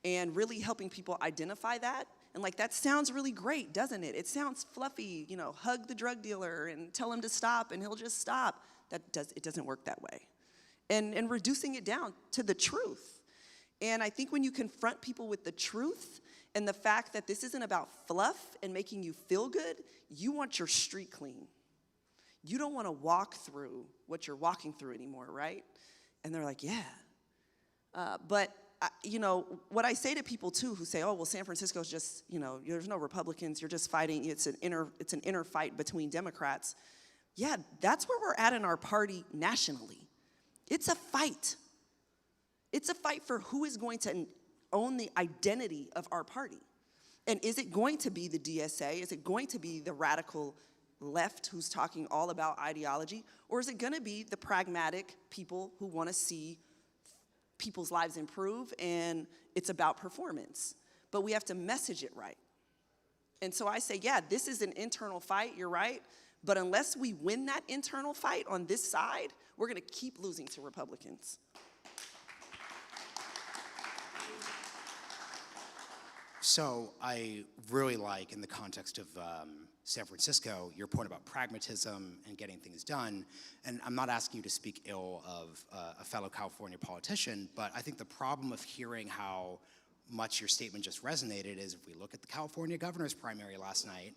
And really helping people identify that. And like, that sounds really great, doesn't it? It sounds fluffy, you know, hug the drug dealer and tell him to stop and he'll just stop. It doesn't work that way. And reducing it down to the truth. And I think when you confront people with the truth and the fact that this isn't about fluff and making you feel good, you want your street clean. You don't want to walk through what you're walking through anymore, right? And they're like, yeah. But you know, what I say to people too who say, oh, well, San Francisco's just, you know, there's no Republicans, you're just fighting, it's an inner fight between Democrats. Yeah, that's where we're at in our party nationally. It's a fight. It's a fight for who is going to own the identity of our party. And is it going to be the DSA? Is it going to be the radical left who's talking all about ideology? Or is it going to be the pragmatic people who want to see people's lives improve and it's about performance? But we have to message it right. And so I say, yeah, this is an internal fight, you're right. But unless we win that internal fight on this side, we're going to keep losing to Republicans. So I really like, in the context of San Francisco, your point about pragmatism and getting things done. And I'm not asking you to speak ill of a fellow California politician, but I think the problem of hearing how much your statement just resonated is, if we look at the California governor's primary last night,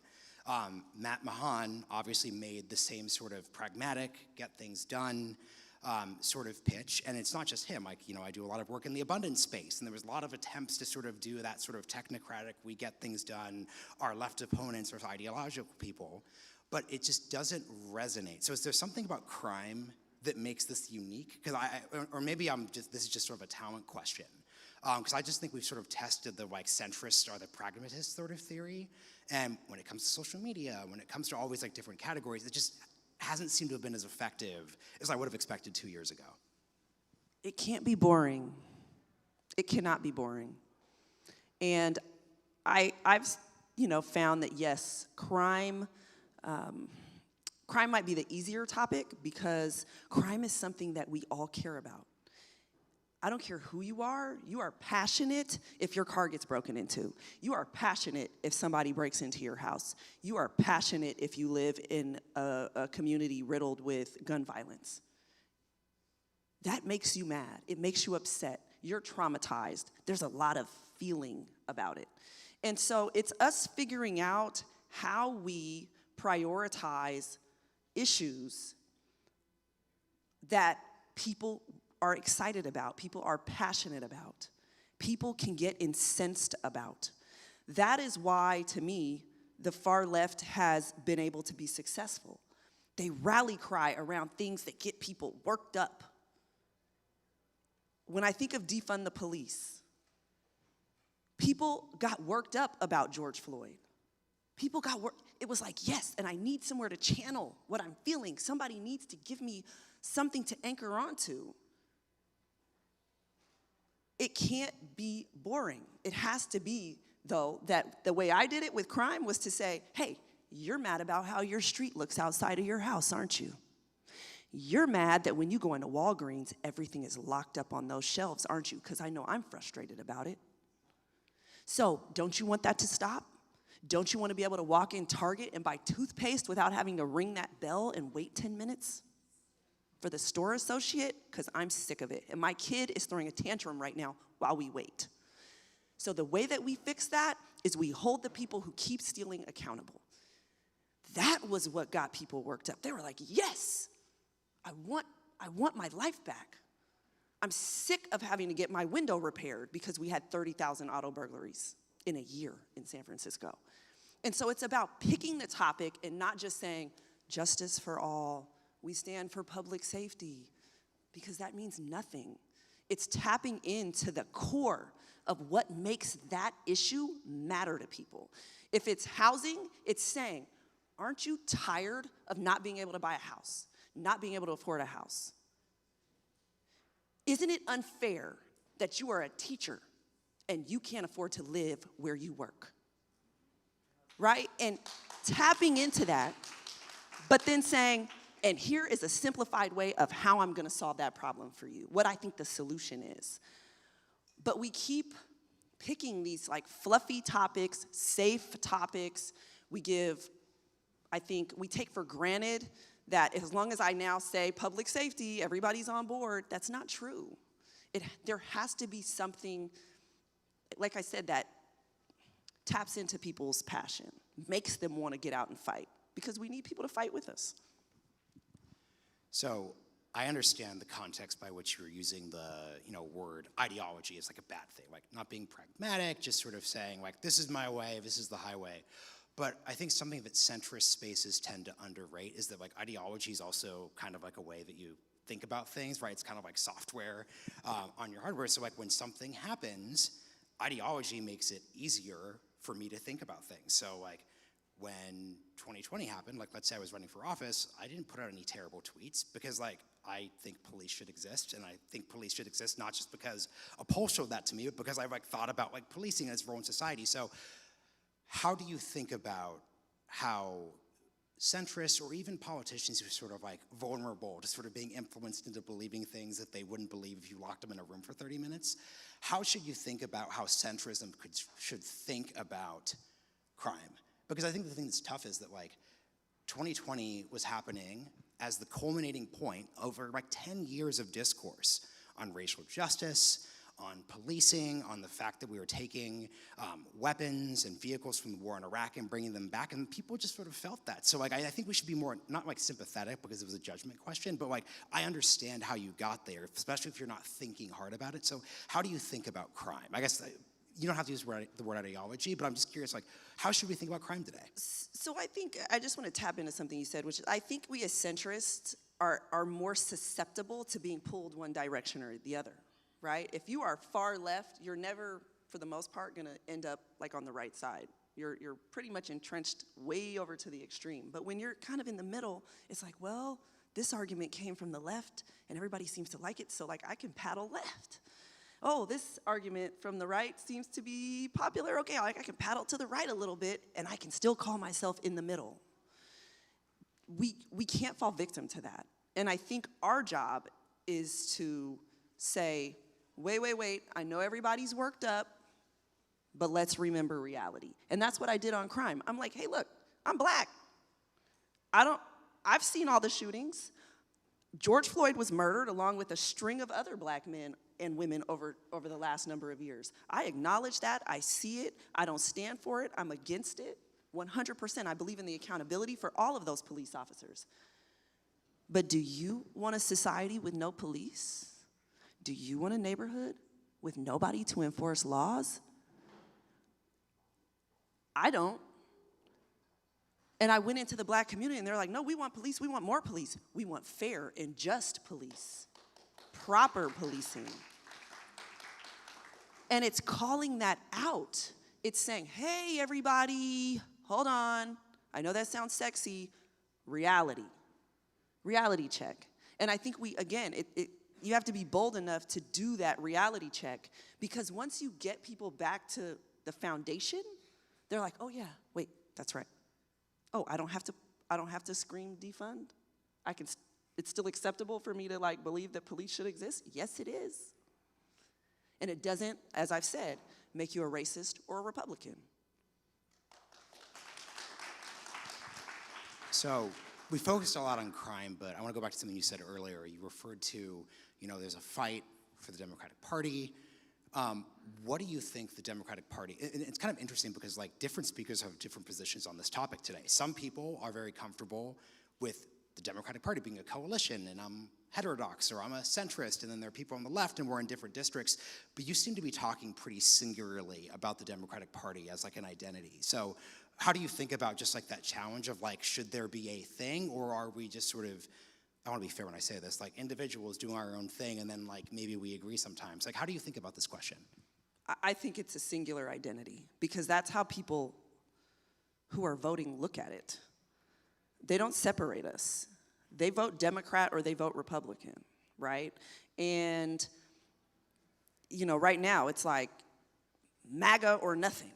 Matt Mahan obviously made the same sort of pragmatic, get things done sort of pitch. And it's not just him. Like, you know, I do a lot of work in the abundance space, and there was a lot of attempts to sort of do that sort of technocratic, we get things done, our left opponents are ideological people, but it just doesn't resonate. So is there something about crime that makes this unique? Because or maybe this is just sort of a talent question. Because I just think we've sort of tested the like centrist or the pragmatist sort of theory. And when it comes to social media, when it comes to all these like different categories, it just hasn't seemed to have been as effective as I would have expected 2 years ago. It can't be boring. It cannot be boring. And I've found that, yes, crime might be the easier topic because crime is something that we all care about. I don't care who you are passionate if your car gets broken into. You are passionate if somebody breaks into your house. You are passionate if you live in a community riddled with gun violence. That makes you mad. It makes you upset. You're traumatized. There's a lot of feeling about it. And so it's us figuring out how we prioritize issues that people are excited about, people are passionate about, people can get incensed about. That is why, to me, the far left has been able to be successful. They rally cry around things that get people worked up. When I think of defund the police, people got worked up about George Floyd. People got worked, it was like, yes, and I need somewhere to channel what I'm feeling. Somebody needs to give me something to anchor onto. It can't be boring. It has to be, though, that the way I did it with crime was to say, hey, you're mad about how your street looks outside of your house, aren't you? You're mad that when you go into Walgreens, everything is locked up on those shelves, aren't you? Because I know I'm frustrated about it. So don't you want that to stop? Don't you want to be able to walk in Target and buy toothpaste without having to ring that bell and wait 10 minutes? For the store associate, because I'm sick of it. And my kid is throwing a tantrum right now while we wait. So the way that we fix that is we hold the people who keep stealing accountable. That was what got people worked up. They were like, yes, I want my life back. I'm sick of having to get my window repaired because we had 30,000 auto burglaries in a year in San Francisco. And so it's about picking the topic and not just saying, justice for all, we stand for public safety, because that means nothing. It's tapping into the core of what makes that issue matter to people. If it's housing, it's saying, aren't you tired of not being able to buy a house, not being able to afford a house? Isn't it unfair that you are a teacher and you can't afford to live where you work, right? And tapping into that, but then saying, and here is a simplified way of how I'm gonna solve that problem for you, what I think the solution is. But we keep picking these like fluffy topics, safe topics. We take for granted that as long as I now say public safety, everybody's on board. That's not true. There has to be something, like I said, that taps into people's passion, makes them want to get out and fight, because we need people to fight with us. So I understand the context by which you're using the word ideology is like a bad thing, like not being pragmatic, just sort of saying like, this is my way, this is the highway. But I think something that centrist spaces tend to underrate is that like ideology is also kind of like a way that you think about things, right? It's kind of like software on your hardware. So like when something happens, ideology makes it easier for me to think about things. So like when 2020 happened, like let's say I was running for office, I didn't put out any terrible tweets because like I think police should exist, and I think police should exist not just because a poll showed that to me, but because I've like thought about like policing and its role in society. So how do you think about how centrists or even politicians who are sort of like vulnerable to sort of being influenced into believing things that they wouldn't believe if you locked them in a room for 30 minutes, how should you think about how centrism should think about crime? Because I think the thing that's tough is that like 2020 was happening as the culminating point over like 10 years of discourse on racial justice, on policing, on the fact that we were taking weapons and vehicles from the war in Iraq and bringing them back, and people just sort of felt that. So like I think we should be more, not like sympathetic because it was a judgment question, but like I understand how you got there, especially if you're not thinking hard about it. So how do you think about crime? I guess you don't have to use the word ideology, but I'm just curious, like, how should we think about crime today? So I think, I just want to tap into something you said, which is I think we as centrists are more susceptible to being pulled one direction or the other, right? If you are far left, you're never, for the most part, gonna end up like on the right side. You're pretty much entrenched way over to the extreme. But when you're kind of in the middle, it's like, well, this argument came from the left and everybody seems to like it, so like I can paddle left. Oh, this argument from the right seems to be popular. Okay, I can paddle to the right a little bit and I can still call myself in the middle. We can't fall victim to that. And I think our job is to say, wait, I know everybody's worked up, but let's remember reality. And that's what I did on crime. I'm like, hey, look, I'm black. I've seen all the shootings. George Floyd was murdered along with a string of other black men and women over the last number of years. I acknowledge that, I see it, I don't stand for it, I'm against it, 100%. I believe in the accountability for all of those police officers. But do you want a society with no police? Do you want a neighborhood with nobody to enforce laws? I don't. And I went into the black community and they're like, no, we want police, we want more police. We want fair and just police, proper policing. And it's calling that out. It's saying, hey, everybody, hold on. I know that sounds sexy. Reality check. And I think you have to be bold enough to do that reality check, because once you get people back to the foundation, they're like, oh yeah, wait, that's right. Oh, I don't have to scream defund. It's still acceptable for me to like believe that police should exist? Yes, it is. And it doesn't, as I've said, make you a racist or a Republican. So we focused a lot on crime, but I want to go back to something you said earlier. You referred to, there's a fight for the Democratic Party. What do you think the Democratic Party, and it's kind of interesting because like different speakers have different positions on this topic today. Some people are very comfortable with the Democratic Party being a coalition, and I'm heterodox or I'm a centrist, and then there are people on the left and we're in different districts, but you seem to be talking pretty singularly about the Democratic Party as like an identity. So how do you think about just like that challenge of like, should there be a thing, or are we just sort of, I want to be fair when I say this, like individuals doing our own thing and then like maybe we agree sometimes? Like how do you think about this question? I think it's a singular identity, because that's how people who are voting look at it. They don't separate us. They vote Democrat or they vote Republican, right? And right now it's like MAGA or nothing.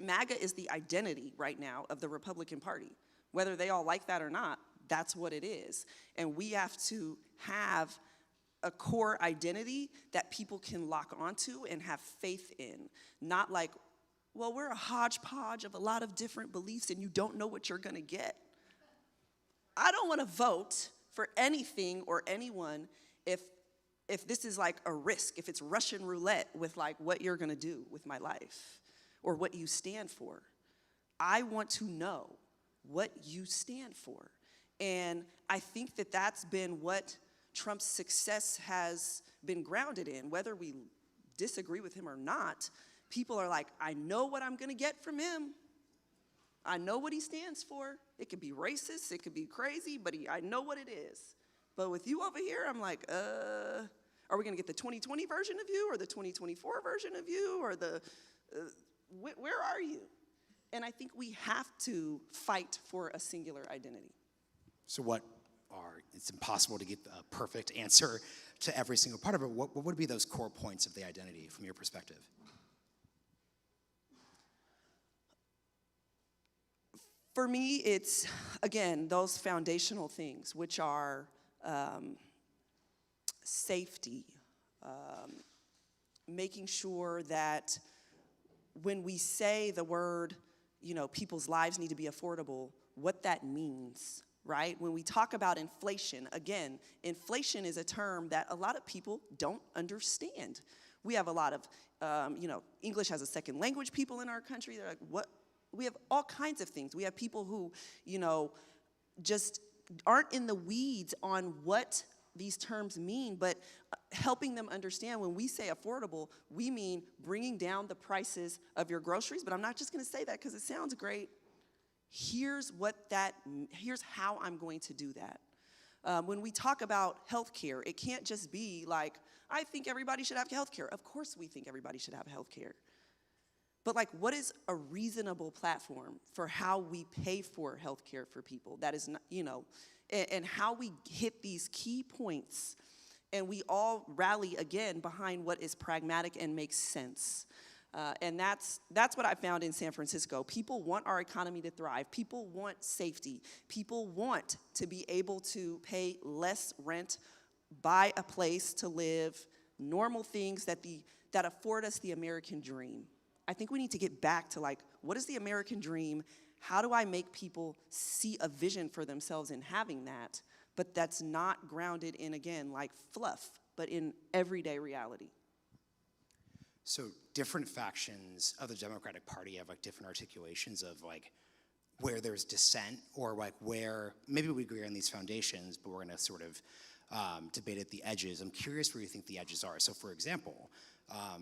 MAGA is the identity right now of the Republican Party. Whether they all like that or not, that's what it is. And we have to have a core identity that people can lock onto and have faith in. Not like, well, we're a hodgepodge of a lot of different beliefs and you don't know what you're gonna get. I don't wanna vote for anything or anyone if this is like a risk, if it's Russian roulette with like what you're gonna do with my life or what you stand for. I want to know what you stand for. And I think that that's been what Trump's success has been grounded in. Whether we disagree with him or not, people are like, I know what I'm gonna get from him. I know what he stands for. It could be racist, it could be crazy, but I know what it is. But with you over here, I'm like, are we gonna get the 2020 version of you or the 2024 version of you or where are you? And I think we have to fight for a singular identity. So it's impossible to get a perfect answer to every single part of it. What would be those core points of the identity from your perspective? For me, it's, again, those foundational things, which are safety, making sure that when we say the word, people's lives need to be affordable, what that means, right? When we talk about inflation, again, inflation is a term that a lot of people don't understand. We have a lot of, English as a second language people in our country. They're like, what? We have all kinds of things. We have people who, just aren't in the weeds on what these terms mean, but helping them understand when we say affordable, we mean bringing down the prices of your groceries, but I'm not just gonna say that because it sounds great. Here's how I'm going to do that. When we talk about healthcare, it can't just be like, I think everybody should have healthcare. Of course we think everybody should have healthcare. But like, what is a reasonable platform for how we pay for healthcare for people? That is not, and how we hit these key points and we all rally again behind what is pragmatic and makes sense. And that's what I found in San Francisco. People want our economy to thrive. People want safety. People want to be able to pay less rent, buy a place to live, normal things that afford us the American dream. I think we need to get back to like, what is the American dream? How do I make people see a vision for themselves in having that? But that's not grounded in, again, like fluff, but in everyday reality. So different factions of the Democratic Party have like different articulations of like where there's dissent or like where maybe we agree on these foundations, but we're gonna sort of debate at the edges. I'm curious where you think the edges are. So for example,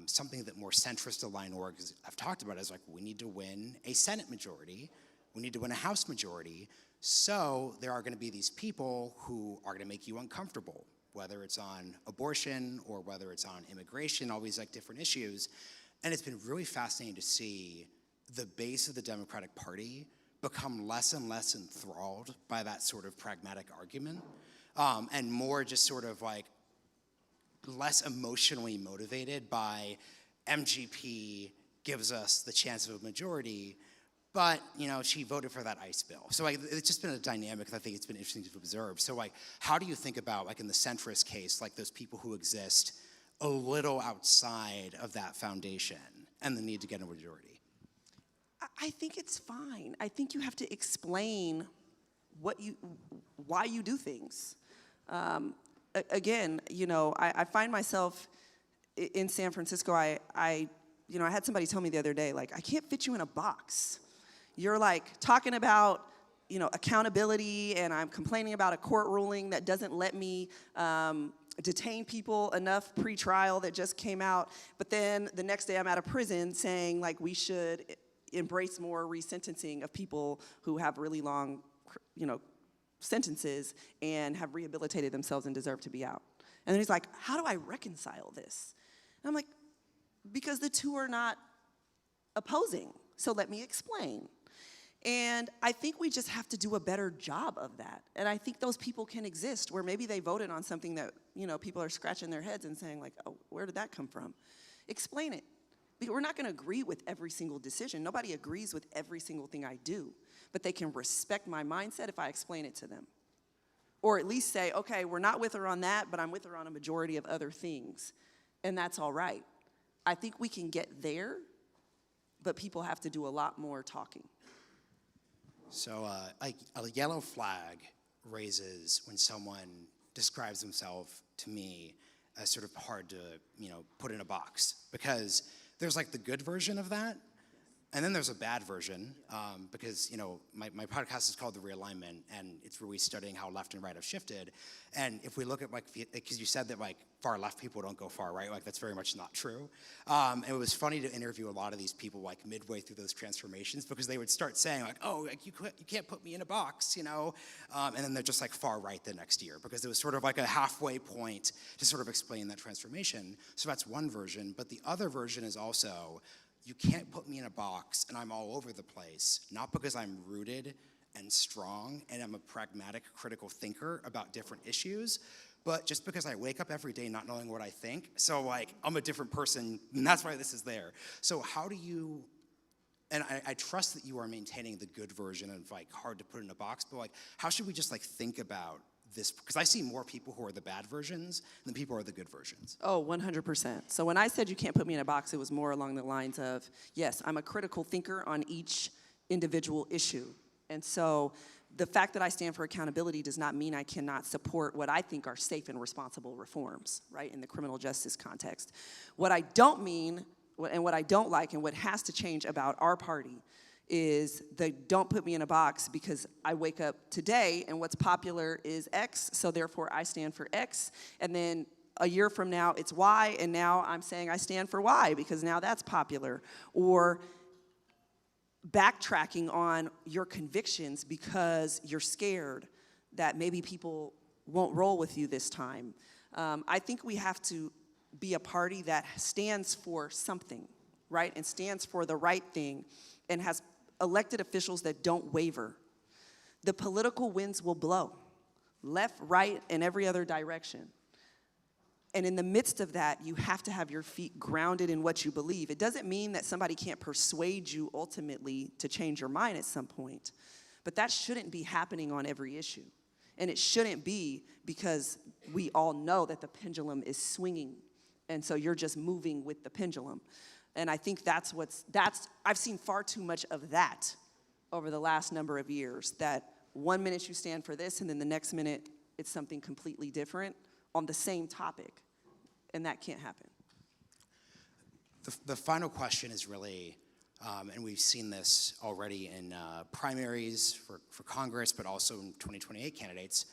something that more centrist aligned orgs have talked about is like, we need to win a Senate majority, we need to win a House majority, so there are gonna be these people who are gonna make you uncomfortable, whether it's on abortion or whether it's on immigration, all these like different issues. And it's been really fascinating to see the base of the Democratic Party become less and less enthralled by that sort of pragmatic argument, and more just sort of like less emotionally motivated by MGP gives us the chance of a majority, but she voted for that ICE bill. So like, it's just been a dynamic that I think it's been interesting to observe. So like, how do you think about like in the centrist case, like those people who exist a little outside of that foundation and the need to get a majority? I think it's fine. I think you have to explain why you do things. Again, I find myself in San Francisco. I had somebody tell me the other day, like, I can't fit you in a box. You're like talking about, accountability, and I'm complaining about a court ruling that doesn't let me detain people enough pre-trial that just came out. But then the next day I'm at a prison saying like we should embrace more resentencing of people who have really long, sentences and have rehabilitated themselves and deserve to be out. And then he's like, how do I reconcile this? And I'm like, because the two are not opposing, so let me explain. And I think we just have to do a better job of that. And I think those people can exist where maybe they voted on something that, people are scratching their heads and saying like, oh, where did that come from? Explain it. We're not gonna agree with every single decision. Nobody agrees with every single thing I do, but they can respect my mindset if I explain it to them. Or at least say, okay, we're not with her on that, but I'm with her on a majority of other things. And that's all right. I think we can get there, but people have to do a lot more talking. So a yellow flag raises when someone describes themselves to me as sort of hard to, put in a box. Because there's like the good version of that, and then there's a bad version, because, my podcast is called The Realignment, and it's really studying how left and right have shifted. And if we look at, because you said that, far left people don't go far right, that's very much not true. And it was funny to interview a lot of these people, midway through those transformations, because they would start saying, you can't put me in a box, and then they're just, far right the next year, because it was sort of like a halfway point to sort of explain that transformation. So that's one version. But the other version is also, you can't put me in a box and I'm all over the place, not because I'm rooted and strong and I'm a pragmatic, critical thinker about different issues, but just because I wake up every day not knowing what I think. So I'm a different person, and that's why this is there. So how do you, and I trust that you are maintaining the good version of hard to put in a box, but how should we just think about this? Because I see more people who are the bad versions than people who are the good versions. Oh, 100%. So when I said you can't put me in a box, it was more along the lines of, yes, I'm a critical thinker on each individual issue. And so the fact that I stand for accountability does not mean I cannot support what I think are safe and responsible reforms, right, in the criminal justice context. What I don't mean, and what I don't like, and what has to change about our party is the don't put me in a box because I wake up today and what's popular is X, so therefore I stand for X, and then a year from now it's Y, and now I'm saying I stand for Y because now that's popular. Or backtracking on your convictions because you're scared that maybe people won't roll with you this time. I think we have to be a party that stands for something, right, and stands for the right thing, and has elected officials that don't waver. The political winds will blow, left, right, and every other direction. And in the midst of that, you have to have your feet grounded in what you believe. It doesn't mean that somebody can't persuade you ultimately to change your mind at some point, but that shouldn't be happening on every issue. And it shouldn't be because we all know that the pendulum is swinging, and so you're just moving with the pendulum. And I think I've seen far too much of that over the last number of years, that one minute you stand for this and then the next minute it's something completely different on the same topic, and that can't happen. The final question is really, and we've seen this already in primaries for Congress, but also in 2028 candidates,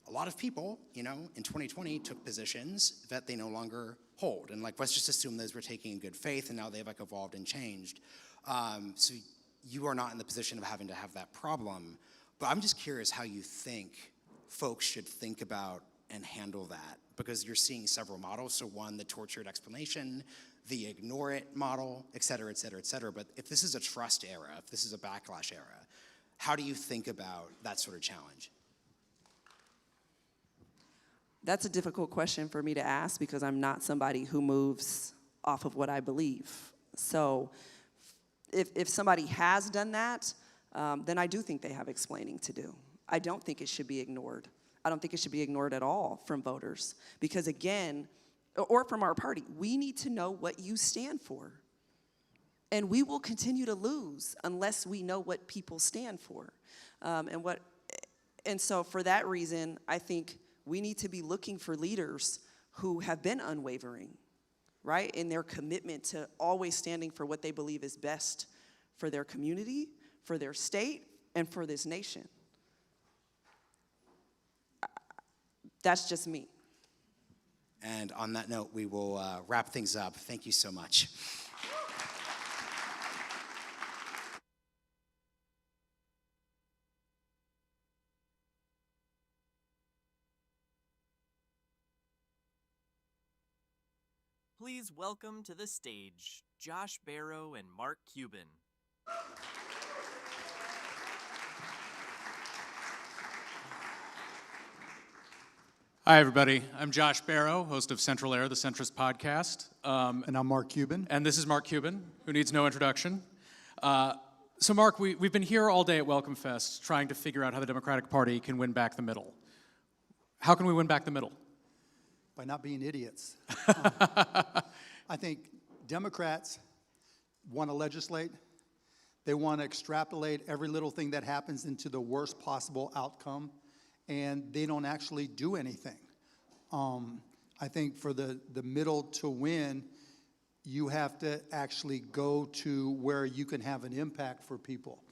a lot of people, in 2020 took positions that they no longer hold. And let's just assume those were taken in good faith, and now they've evolved and changed. So you are not in the position of having to have that problem. But I'm just curious how you think folks should think about and handle that, because you're seeing several models. So one, the tortured explanation, the ignore it model, et cetera, et cetera, et cetera. But if this is a trust era, if this is a backlash era, how do you think about that sort of challenge? That's a difficult question for me to ask because I'm not somebody who moves off of what I believe. So if somebody has done that, then I do think they have explaining to do. I don't think it should be ignored. I don't think it should be ignored at all from voters because, again, or from our party, we need to know what you stand for. And we will continue to lose unless we know what people stand for. And so for that reason, I think we need to be looking for leaders who have been unwavering, right, in their commitment to always standing for what they believe is best for their community, for their state, and for this nation. That's just me. And on that note, we will wrap things up. Thank you so much. Please welcome to the stage Josh Barrow and Mark Cuban. Hi, everybody. I'm Josh Barrow, host of Central Air, the centrist podcast. And I'm Mark Cuban. And this is Mark Cuban, who needs no introduction. So Mark, we've been here all day at WelcomeFest trying to figure out how the Democratic Party can win back the middle. How can we win back the middle? By not being idiots. I think Democrats want to legislate. They want to extrapolate every little thing that happens into the worst possible outcome, and they don't actually do anything. I think for the middle to win, you have to actually go to where you can have an impact for people.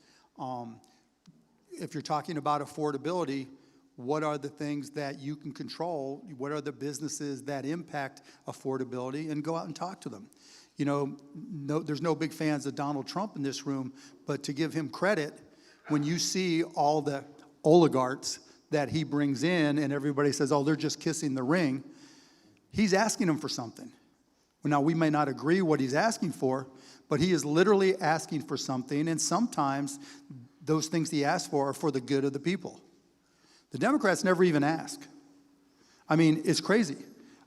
If you're talking about affordability, what are the things that you can control? What are the businesses that impact affordability? And go out and talk to them. You know, there's no big fans of Donald Trump in this room, but to give him credit, when you see all the oligarchs that he brings in and everybody says, oh, they're just kissing the ring, he's asking them for something. Now, we may not agree what he's asking for, but he is literally asking for something, and sometimes those things he asks for are for the good of the people. The Democrats never even ask. I mean, it's crazy.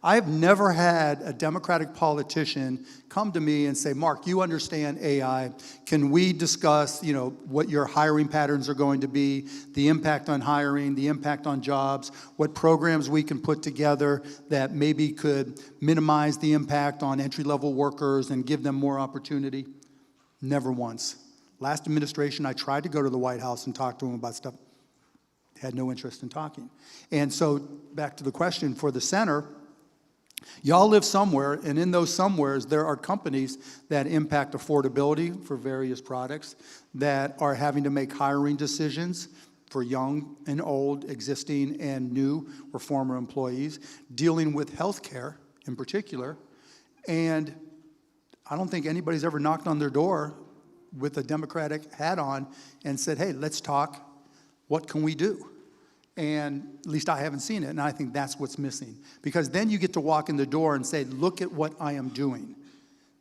I've never had a Democratic politician come to me and say, Mark, you understand AI. Can we discuss, you know, what your hiring patterns are going to be, the impact on hiring, the impact on jobs, what programs we can put together that maybe could minimize the impact on entry-level workers and give them more opportunity? Never once. Last administration, I tried to go to the White House and talk to them about stuff. Had no interest in talking. And so back to the question for the center, y'all live somewhere, and in those somewheres, there are companies that impact affordability for various products, that are having to make hiring decisions for young and old, existing and new or former employees, dealing with healthcare in particular. And I don't think anybody's ever knocked on their door with a Democratic hat on and said, hey, let's talk. What can we do? And at least I haven't seen it, and I think that's what's missing. Because then you get to walk in the door and say, look at what I am doing.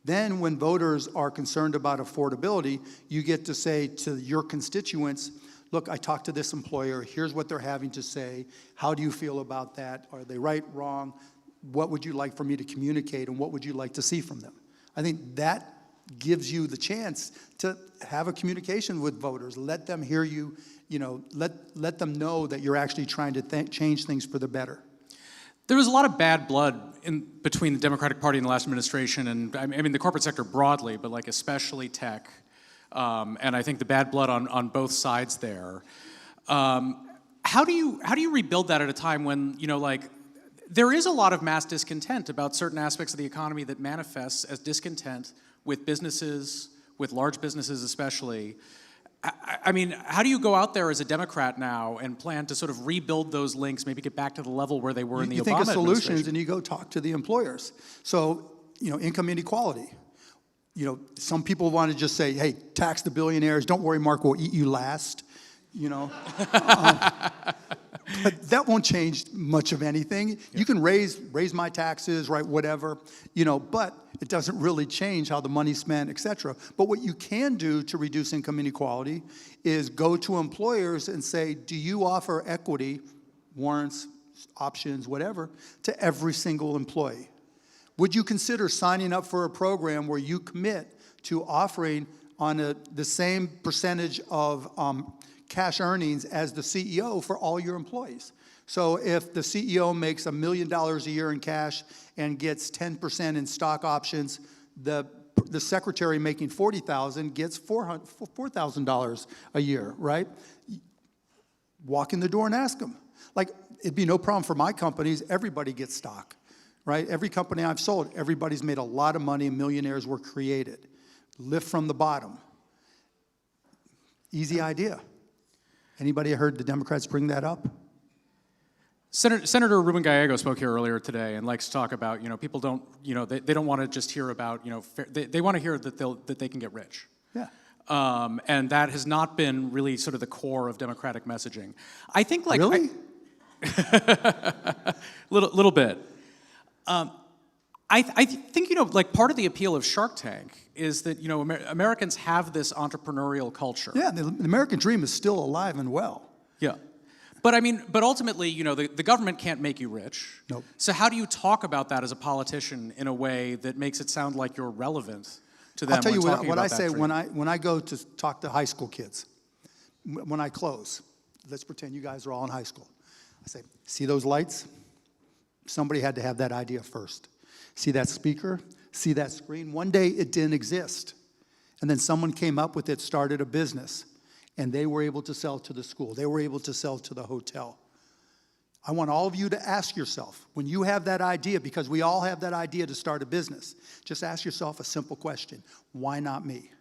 Then when voters are concerned about affordability, you get to say to your constituents, look, I talked to this employer, here's what they're having to say, how do you feel about that? Are they right, wrong? What would you like for me to communicate, and what would you like to see from them? I think that gives you the chance to have a communication with voters. Let them hear you, you know, let them know that you're actually trying to change things for the better. There was a lot of bad blood between the Democratic Party and the last administration, and I mean the corporate sector broadly, but like especially tech, and I think the bad blood on both sides there. How do you rebuild that at a time when, you know, like, there is a lot of mass discontent about certain aspects of the economy that manifests as discontent with businesses, with large businesses especially. I mean, how do you go out there as a Democrat now and plan to sort of rebuild those links, maybe get back to the level where they were in the Obama administration? You think of solutions and you go talk to the employers. So, you know, income inequality. You know, some people want to just say, hey, tax the billionaires, don't worry, Mark, we'll eat you last, you know. But that won't change much of anything. Yeah. You can raise my taxes, right, whatever, you know, but it doesn't really change how the money's spent, et cetera. But what you can do to reduce income inequality is go to employers and say, do you offer equity, warrants, options, whatever, to every single employee? Would you consider signing up for a program where you commit to offering on the same percentage of cash earnings as the CEO for all your employees? So if the CEO makes $1 million a year in cash and gets 10% in stock options, the secretary making $40,000 gets $4,000 a year, right? Walk in the door and ask them. Like, it'd be no problem for my companies. Everybody gets stock, right? Every company I've sold, everybody's made a lot of money and millionaires were created. Lift from the bottom. Easy idea. Anybody heard the Democrats bring that up? Senator Ruben Gallego spoke here earlier today and likes to talk about, you know, people don't, you know, they don't want to just hear about, you know, they want to hear that they can get rich. Yeah. And that has not been really sort of the core of Democratic messaging. I think, like, really? little bit. I think, you know, like, part of the appeal of Shark Tank is that, you know, Americans have this entrepreneurial culture. Yeah, the American dream is still alive and well. Yeah. But I mean, but ultimately, you know, the government can't make you rich. Nope. So how do you talk about that as a politician in a way that makes it sound like you're relevant to them? I'll tell you when what I talking say about that when I go to talk to high school kids. When I close, let's pretend you guys are all in high school. I say, see those lights? Somebody had to have that idea first. See that speaker? See that screen? One day it didn't exist. And then someone came up with it, started a business, and they were able to sell to the school. They were able to sell to the hotel. I want all of you to ask yourself, when you have that idea, because we all have that idea to start a business, just ask yourself a simple question. Why not me?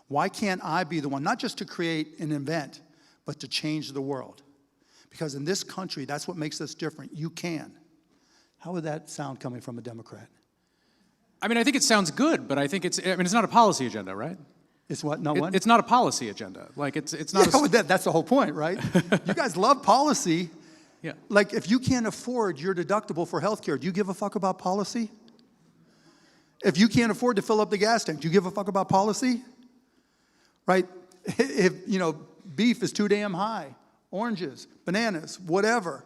Why can't I be the one, not just to create an event, but to change the world? Because in this country, that's what makes us different. You can. How would that sound coming from a Democrat? I mean, I think it sounds good, but I think it's not a policy agenda, right? It's what? No one? It's not a policy agenda. Like, it's not That's the whole point, right? You guys love policy. Yeah. Like, if you can't afford your deductible for health care, do you give a fuck about policy? If you can't afford to fill up the gas tank, do you give a fuck about policy? Right? If, beef is too damn high, oranges, bananas, whatever.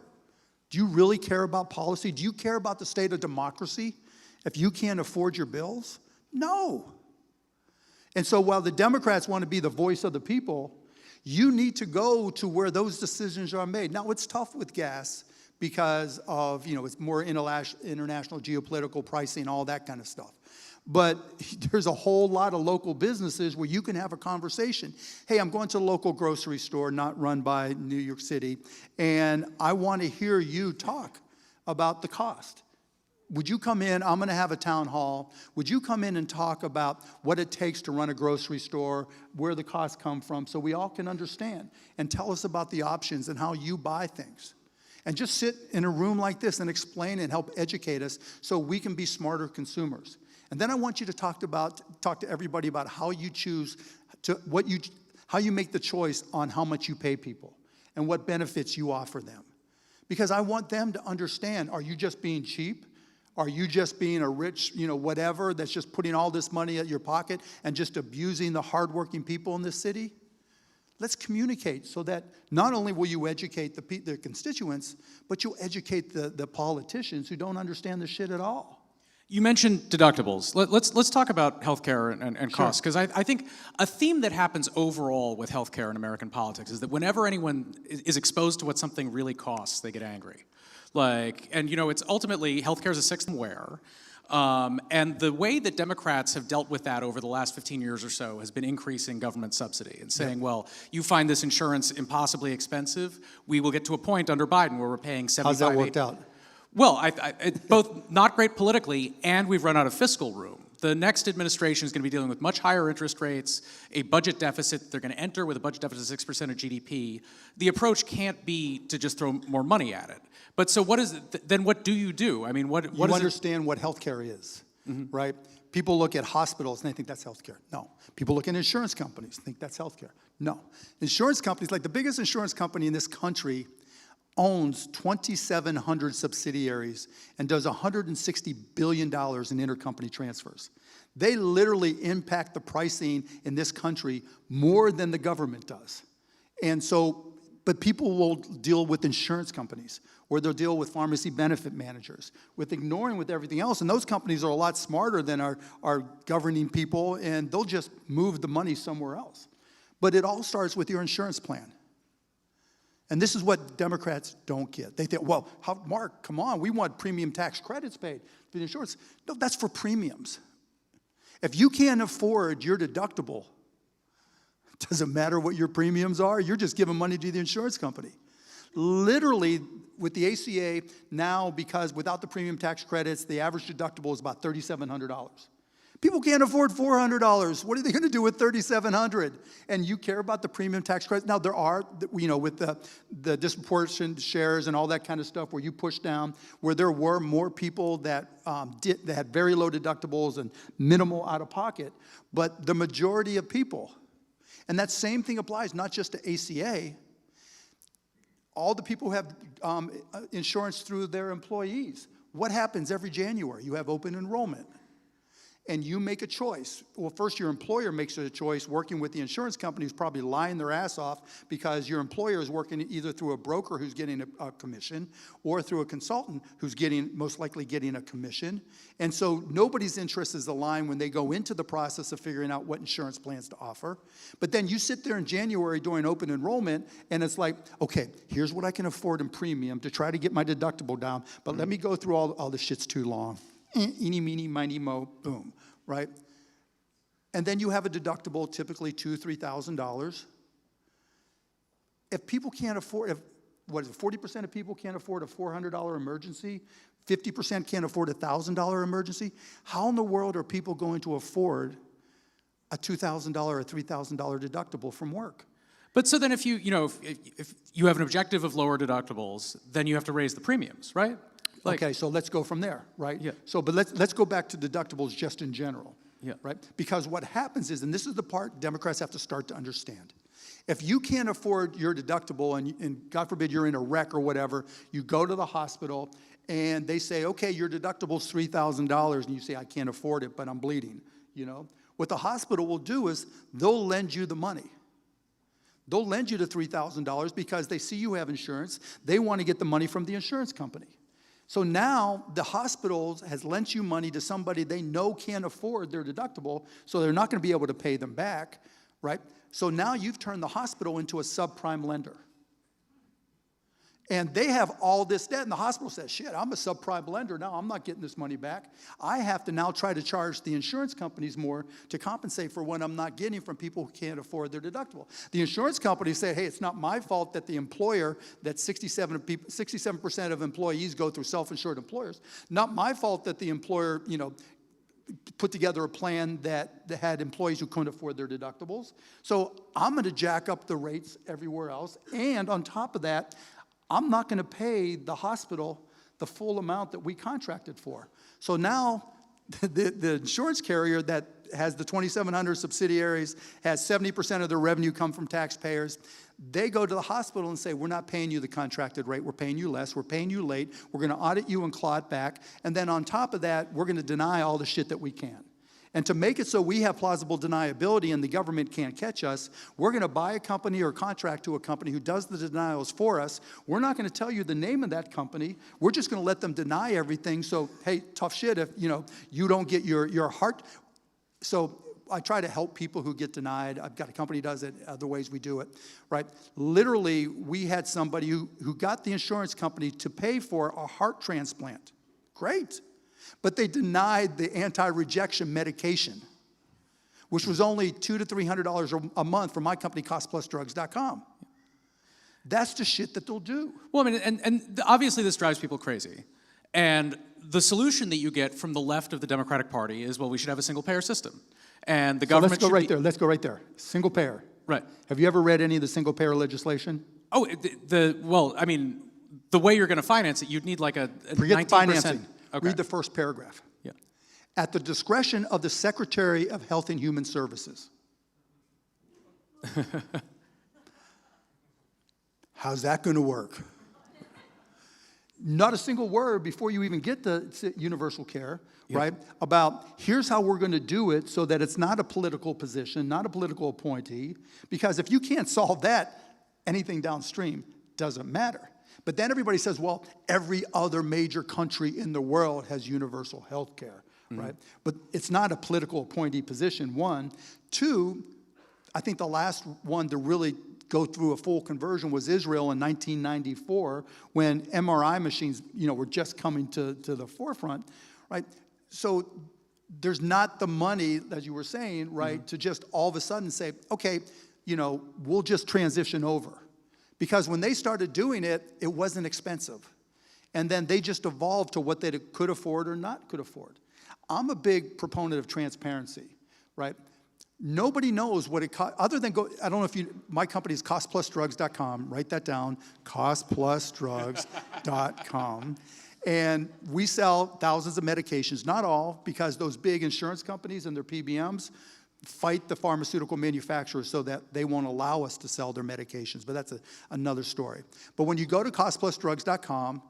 Do you really care about policy? Do you care about the state of democracy if you can't afford your bills? No. And so while the Democrats want to be the voice of the people, you need to go to where those decisions are made. Now, it's tough with gas because of, it's more international geopolitical pricing, all that kind of stuff. But there's a whole lot of local businesses where you can have a conversation. Hey, I'm going to a local grocery store not run by New York City, and I want to hear you talk about the cost. Would you come in? I'm going to have a town hall. Would you come in and talk about what it takes to run a grocery store, where the costs come from, so we all can understand, and tell us about the options and how you buy things? And just sit in a room like this and explain and help educate us so we can be smarter consumers. And then I want you to talk to everybody about how you choose how you make the choice on how much you pay people and what benefits you offer them. Because I want them to understand, are you just being cheap? Are you just being a rich, whatever, that's just putting all this money at your pocket and just abusing the hardworking people in this city? Let's communicate so that not only will you educate the constituents, but you'll educate the politicians who don't understand the shit at all. You mentioned deductibles. Let's talk about healthcare and costs, because I think a theme that happens overall with healthcare in American politics is that whenever anyone is exposed to what something really costs, they get angry. It's ultimately healthcare is a sixth where, and the way that Democrats have dealt with that over the last 15 years or so has been increasing government subsidy and saying, well, you find this insurance impossibly expensive, we will get to a point under Biden where we're paying 75. How's that worked out? Well, it's both not great politically, and we've run out of fiscal room. The next administration is going to be dealing with much higher interest rates, a budget deficit. They're going to enter with a budget deficit of 6% of GDP. The approach can't be to just throw more money at it. But so what is it? Then what do you do? I mean, what you is understand what healthcare is, right? People look at hospitals and they think that's healthcare. No. People look at insurance companies and think that's healthcare. No. Insurance companies, like the biggest insurance company in this country, owns 2,700 subsidiaries and does $160 billion in intercompany transfers. They literally impact the pricing in this country more than the government does. And so, but people will deal with insurance companies, or they'll deal with pharmacy benefit managers, with ignoring with everything else. And those companies are a lot smarter than our governing people, and they'll just move the money somewhere else. But it all starts with your insurance plan. And this is what Democrats don't get. They think, well, Mark, come on, we want premium tax credits paid for the insurance. No, that's for premiums. If you can't afford your deductible, it doesn't matter what your premiums are, you're just giving money to the insurance company. Literally, with the ACA now, because without the premium tax credits, the average deductible is about $3,700. People can't afford $400. What are they going to do with $3,700? And you care about the premium tax credits? Now, there are, with the disproportionate shares and all that kind of stuff where you push down, where there were more people that had very low deductibles and minimal out-of-pocket, but the majority of people, and that same thing applies not just to ACA, all the people who have insurance through their employees. What happens every January? You have open enrollment. and you make a choice. Well, first your employer makes a choice working with the insurance company who's probably lying their ass off because your employer is working either through a broker who's getting a commission or through a consultant who's most likely getting a commission. And so nobody's interest is aligned when they go into the process of figuring out what insurance plans to offer. But then you sit there in January during open enrollment and it's like, okay, here's what I can afford in premium to try to get my deductible down, but let me go through all this shit's too long. Eeny, meeny, miny, mo, boom, right? And then you have a deductible, typically $2,000, $3,000. If people can't afford, 40% of people can't afford a $400 emergency, 50% can't afford a $1,000 emergency, how in the world are people going to afford a $2,000 or $3,000 deductible from work? But so then if you have an objective of lower deductibles, then you have to raise the premiums, right? Okay, so let's go from there, right? Yeah. So, but let's go back to deductibles just in general, yeah, right? Because what happens is, and this is the part Democrats have to start to understand, if you can't afford your deductible and God forbid you're in a wreck or whatever, you go to the hospital and they say, okay, your deductible's $3,000, and you say, I can't afford it, but I'm bleeding, you know? What the hospital will do is they'll lend you the money. They'll lend you the $3,000 because they see you have insurance. They want to get the money from the insurance company. So now the hospital has lent you money to somebody they know can't afford their deductible, so they're not going to be able to pay them back, right? So now you've turned the hospital into a subprime lender. And they have all this debt, and the hospital says, shit, I'm a subprime lender now, I'm not getting this money back. I have to now try to charge the insurance companies more to compensate for what I'm not getting from people who can't afford their deductible. The insurance companies say, hey, it's not my fault that the employer, that 67% of employees go through self-insured employers, not my fault that the employer, put together a plan that had employees who couldn't afford their deductibles. So I'm going to jack up the rates everywhere else, and on top of that, I'm not going to pay the hospital the full amount that we contracted for. So now the insurance carrier that has the 2,700 subsidiaries, has 70% of their revenue come from taxpayers, they go to the hospital and say, we're not paying you the contracted rate, we're paying you less, we're paying you late, we're going to audit you and claw it back, and then on top of that, we're going to deny all the shit that we can. And to make it so we have plausible deniability and the government can't catch us, we're going to buy a company or contract to a company who does the denials for us. We're not going to tell you the name of that company. We're just going to let them deny everything. So, hey, tough shit if, you don't get your heart. So I try to help people who get denied. I've got a company that does it, other ways we do it, right? Literally, we had somebody who got the insurance company to pay for a heart transplant. Great. But they denied the anti-rejection medication, which was only $200 to $300 a month for my company, costplusdrugs.com. That's the shit that they'll do. Well, I mean, and obviously this drives people crazy. And the solution that you get from the left of the Democratic Party is, well, we should have a single-payer system. And the government let's go right there. Single payer. Right. Have you ever read any of the single-payer legislation? Oh, well, I mean, the way you're going to finance it, you'd need like a Forget 19%. the financing. Okay. Read the first paragraph. Yeah. At the discretion of the Secretary of Health and Human Services. How's that going to work? Not a single word before you even get the universal care, right? About here's how we're going to do it so that it's not a political position, not a political appointee. Because if you can't solve that, anything downstream doesn't matter. But then everybody says, well, every other major country in the world has universal health care, right? But it's not a political appointee position, one. Two, I think the last one to really go through a full conversion was Israel in 1994 when MRI machines, were just coming to the forefront, right? So there's not the money, as you were saying, right, to just all of a sudden say, okay, we'll just transition over. Because when they started doing it, it wasn't expensive. And then they just evolved to what they could afford or not could afford. I'm a big proponent of transparency, right? Nobody knows what it costs, other than I don't know if my company is costplusdrugs.com, write that down, costplusdrugs.com. And we sell thousands of medications, not all, because those big insurance companies and their PBMs fight the pharmaceutical manufacturers so that they won't allow us to sell their medications, but that's another story. But when you go to costplusdrugs.com,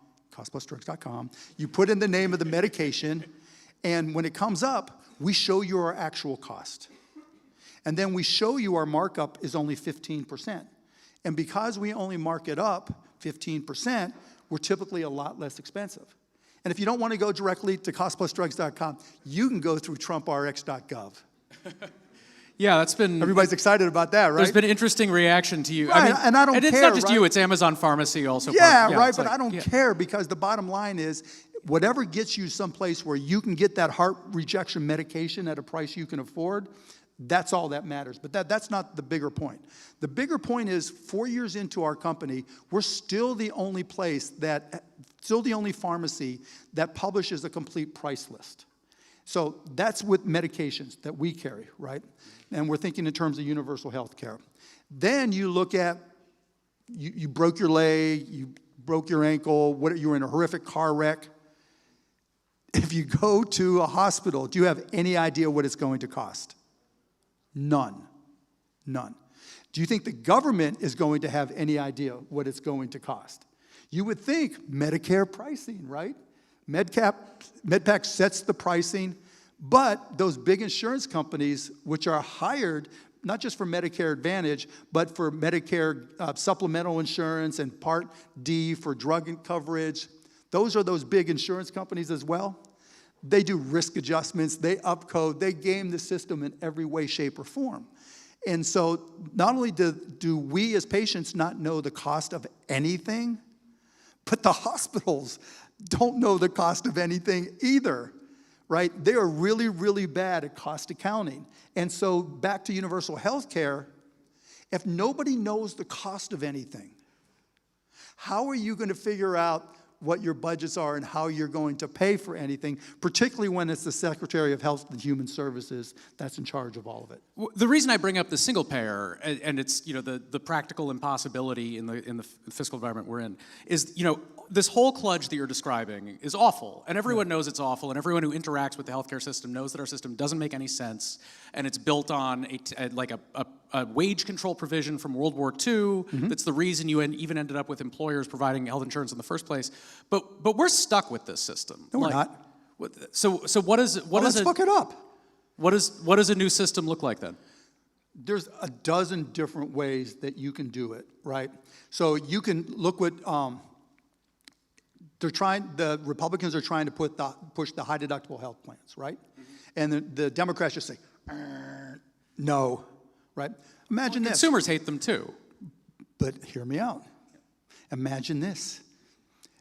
you put in the name of the medication, And when it comes up, we show you our actual cost. And then we show you our markup is only 15%. And because we only mark it up 15%, we're typically a lot less expensive. And if you don't want to go directly to costplusdrugs.com, you can go through trumprx.gov. Yeah, that's been... Everybody's excited about that, right? There's been interesting reaction to you. Right, and I don't and it's care, not just right? you, it's Amazon Pharmacy also. Yeah, right, it's but like- I don't yeah. care because the bottom line is whatever gets you someplace where you can get that heart rejection medication at a price you can afford, that's all that matters. But that's not the bigger point. The bigger point is 4 years into our company, we're still the only pharmacy that publishes a complete price list. So that's with medications that we carry, right? And we're thinking in terms of universal health care. Then you look at, you broke your leg, you broke your ankle, you were in a horrific car wreck. If you go to a hospital, do you have any idea what it's going to cost? None. None. Do you think the government is going to have any idea what it's going to cost? You would think Medicare pricing, right? MedPAC sets the pricing, but those big insurance companies, which are hired not just for Medicare Advantage, but for Medicare supplemental insurance and Part D for drug coverage, those are those big insurance companies as well. They do risk adjustments, they upcode, they game the system in every way, shape, or form. And so not only do we as patients not know the cost of anything, but the hospitals don't know the cost of anything either, right? They are really, really bad at cost accounting. And so back to universal health care, if nobody knows the cost of anything, how are you going to figure out what your budgets are and how you're going to pay for anything, particularly when it's the Secretary of Health and Human Services that's in charge of all of it? The reason I bring up the single payer, and it's the practical impossibility in the fiscal environment we're in, is this whole kludge that you're describing is awful, and everyone knows it's awful, and everyone who interacts with the healthcare system knows that our system doesn't make any sense, and it's built on a wage control provision from World War II. That's the reason you even ended up with employers providing health insurance in the first place. But we're stuck with this system. No, we're not. So what is it? Let's fuck it up. What does a new system look like then? There's a dozen different ways that you can do it, right? So you can look what the Republicans are trying to push the high deductible health plans, right? And the Democrats just say, no, right? Imagine this. Consumers hate them too. But hear me out. Imagine this.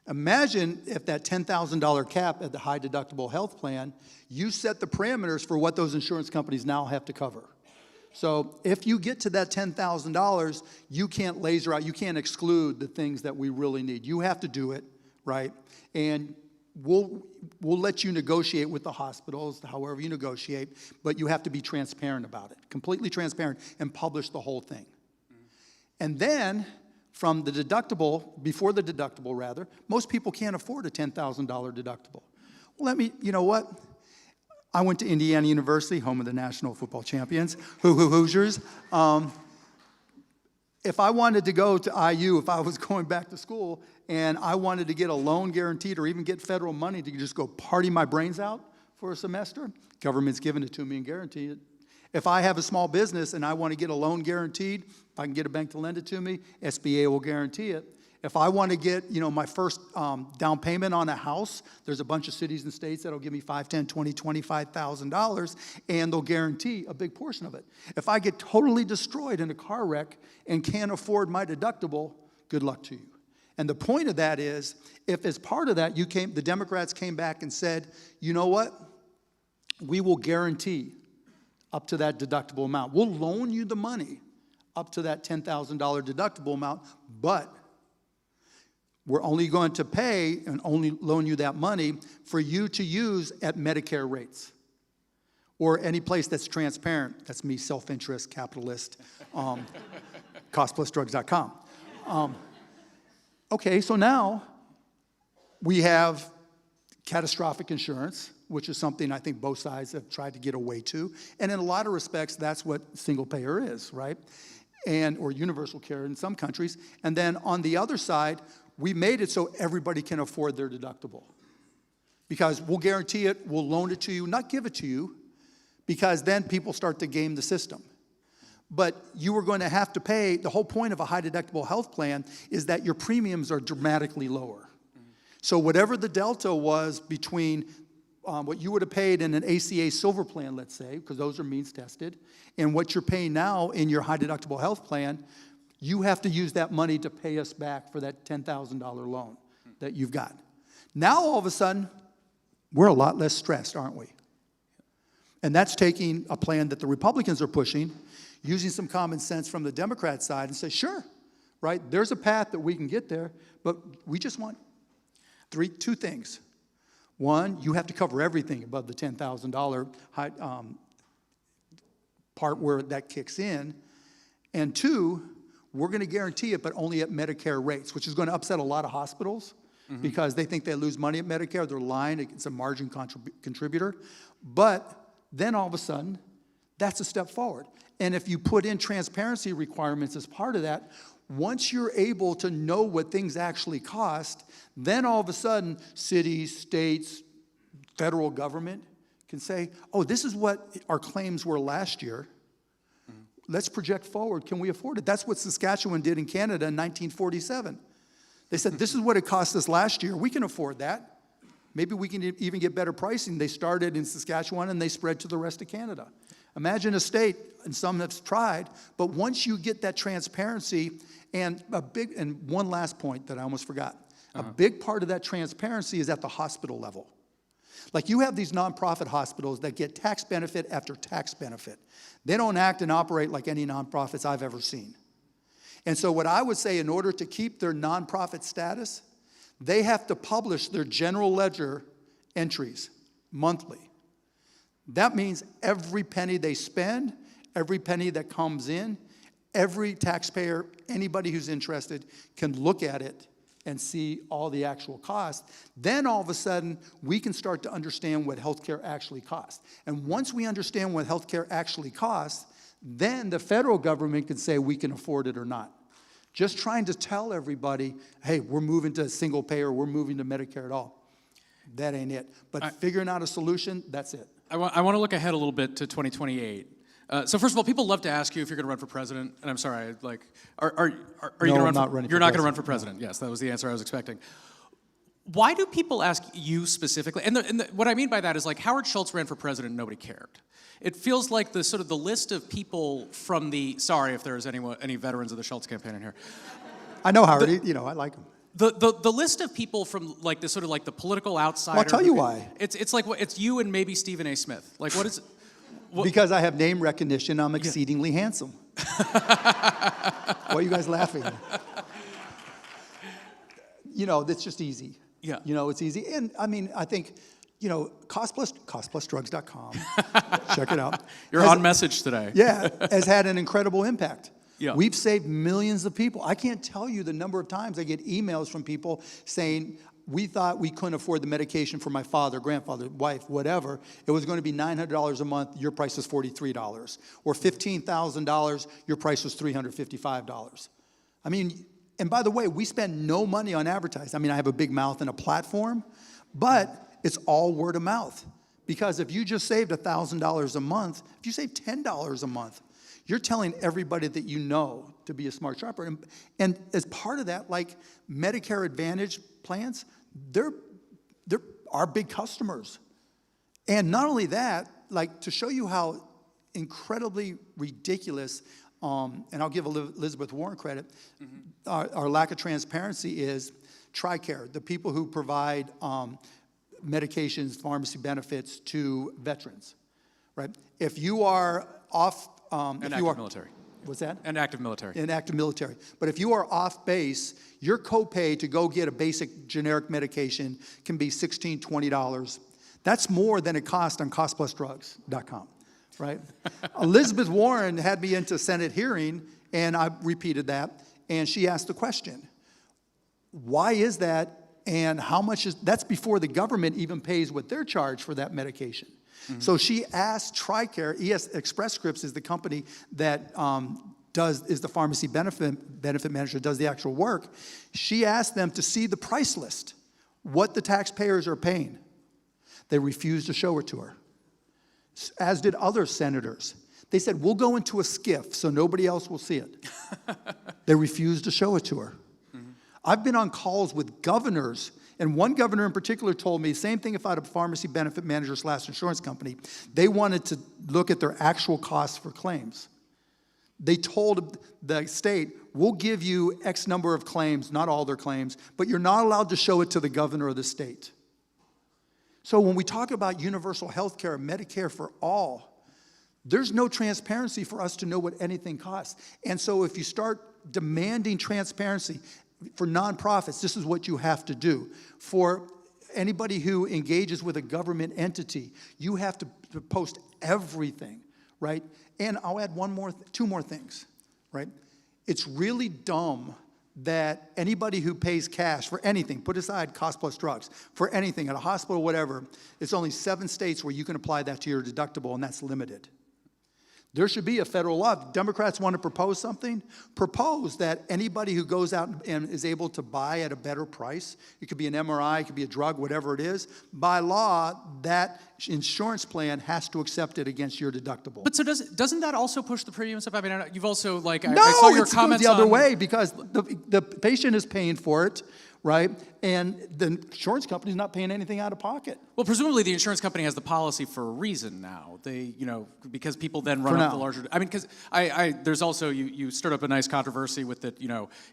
Imagine if that $10,000 cap at the high deductible health plan, you set the parameters for what those insurance companies now have to cover. So if you get to that $10,000, you can't laser out, you can't exclude the things that we really need. You have to do it, right? And we'll let you negotiate with the hospitals, however you negotiate, but you have to be transparent about it, completely transparent, and publish the whole thing. And then, from the deductible, before the deductible rather, most people can't afford a $10,000 deductible. Well, you know what? I went to Indiana University, home of the National Football Champions, Hoosiers. If I wanted to go to IU, if I was going back to school, and I wanted to get a loan guaranteed or even get federal money to just go party my brains out for a semester, government's giving it to me and guaranteed it. If I have a small business and I want to get a loan guaranteed, if I can get a bank to lend it to me, SBA will guarantee it. If I want to get, my first down payment on a house, there's a bunch of cities and states that'll give me $5,000, $10,000, $20,000, $25,000, and they'll guarantee a big portion of it. If I get totally destroyed in a car wreck and can't afford my deductible, good luck to you. And the point of that is, if as part of that the Democrats came back and said, you know what, we will guarantee up to that deductible amount. We'll loan you the money up to that $10,000 deductible amount, but we're only going to pay and only loan you that money for you to use at Medicare rates or any place that's transparent. That's me, self-interest, capitalist, costplusdrugs.com. Okay, so now we have catastrophic insurance, which is something I think both sides have tried to get away to. And in a lot of respects, that's what single payer is, right? Or universal care in some countries. And then on the other side, we made it so everybody can afford their deductible. because we'll guarantee it, we'll loan it to you, not give it to you, because then people start to game the system. But you are going to have to pay, the whole point of a high deductible health plan is that your premiums are dramatically lower. So whatever the delta was between what you would have paid in an ACA silver plan, let's say, because those are means tested, and what you're paying now in your high deductible health plan, you have to use that money to pay us back for that $10,000 loan that you've got. Now all of a sudden, we're a lot less stressed, aren't we? And that's taking a plan that the Republicans are pushing, using some common sense from the Democrat side and say, sure, right, there's a path that we can get there, but we just want two things. One, you have to cover everything above the $10,000 part where that kicks in. And two, we're going to guarantee it, but only at Medicare rates, which is going to upset a lot of hospitals because they think they lose money at Medicare. They're lying. It's a margin contributor. But then all of a sudden, that's a step forward. And if you put in transparency requirements as part of that, once you're able to know what things actually cost, then all of a sudden, cities, states, federal government can say, oh, this is what our claims were last year. Let's project forward. Can we afford it? That's what Saskatchewan did in Canada in 1947. They said, this is what it cost us last year. We can afford that. Maybe we can even get better pricing. They started in Saskatchewan and they spread to the rest of Canada. Imagine a state, and some have tried, but once you get that transparency, and one last point that I almost forgot. A big part of that transparency is at the hospital level. Like you have these nonprofit hospitals that get tax benefit after tax benefit. They don't act and operate like any nonprofits I've ever seen. And so what I would say, in order to keep their nonprofit status, they have to publish their general ledger entries monthly. That means every penny they spend, every penny that comes in, every taxpayer, anybody who's interested, can look at it and see all the actual costs. Then all of a sudden, we can start to understand what healthcare actually costs. And once we understand what healthcare actually costs, then the federal government can say we can afford it or not. Just trying to tell everybody, hey, we're moving to single payer, we're moving to Medicare at all. That ain't it. But figuring out a solution, that's it. I want to look ahead a little bit to 2028. So first of all, people love to ask you if you're going to run for president, and I'm sorry, like, are you going to run? You're not going to run for president. Yes, that was the answer I was expecting. Why do people ask you specifically? And what I mean by that is, like, Howard Schultz ran for president and nobody cared. It feels like the sort of the list of people from the, sorry if there's any veterans of the Schultz campaign in here. I know Howard, I like him. The list of people from like the sort of like the political outsider. Well, I'll tell you why. It's like it's you and maybe Stephen A. Smith. Like what is? Because I have name recognition, I'm exceedingly handsome. Why are you guys laughing? That's just easy. Yeah. It's easy. And I mean, I think, costplusdrugs.com, check it out. You're on message today. Yeah, has had an incredible impact. Yeah. We've saved millions of people. I can't tell you the number of times I get emails from people saying, we thought we couldn't afford the medication for my father, grandfather, wife, whatever. It was going to be $900 a month. Your price was $43. Or $15,000. Your price was $355. I mean, and by the way, we spend no money on advertising. I mean, I have a big mouth and a platform, but it's all word of mouth. Because if you just saved $1,000 a month, if you save $10 a month, you're telling everybody that you know to be a smart shopper. And as part of that, like Medicare Advantage plans, they're our big customers. And not only that, like to show you how incredibly ridiculous, and I'll give Elizabeth Warren credit, our lack of transparency is TRICARE, the people who provide medications, pharmacy benefits to veterans, right? If you are off... and active military. What's that? And active military. And active military. But if you are off base, your copay to go get a basic generic medication can be $16, $20. That's more than it costs on costplusdrugs.com, right? Elizabeth Warren had me into Senate hearing, and I repeated that, and she asked the question, why is that, and how much is, that's before the government even pays what they're charged for that medication. So she asked TRICARE, Express Scripts is the company that is the pharmacy benefit manager, does the actual work. She asked them to see the price list, what the taxpayers are paying. They refused to show it to her, as did other senators. They said, we'll go into a skiff so nobody else will see it. They refused to show it to her. I've been on calls with governors, and one governor in particular told me, same thing if I had a pharmacy benefit manager / insurance company, they wanted to look at their actual costs for claims. They told the state, we'll give you X number of claims, not all their claims, but you're not allowed to show it to the governor of the state. So when we talk about universal health care, Medicare for all, there's no transparency for us to know what anything costs. And so if you start demanding transparency for nonprofits, this is what you have to do. For anybody who engages with a government entity, you have to post everything, right? And I'll add two more things, right? It's really dumb that anybody who pays cash for anything, put aside cost plus drugs, for anything at a hospital, whatever, it's only 7 states where you can apply that to your deductible, and that's limited. There should be a federal law. If Democrats want to propose something, propose that anybody who goes out and is able to buy at a better price, it could be an MRI, it could be a drug, whatever it is, by law, that insurance plan has to accept it against your deductible. But so doesn't that also push the premiums up? I mean, you've also, like, No, I saw your it's comments the other on, way, because the patient is paying for it, right? And the insurance company's not paying anything out of pocket. Well, presumably the insurance company has the policy for a reason now. They, because people then run For up now. the larger. I mean, because there's also you stirred up a nice controversy with that.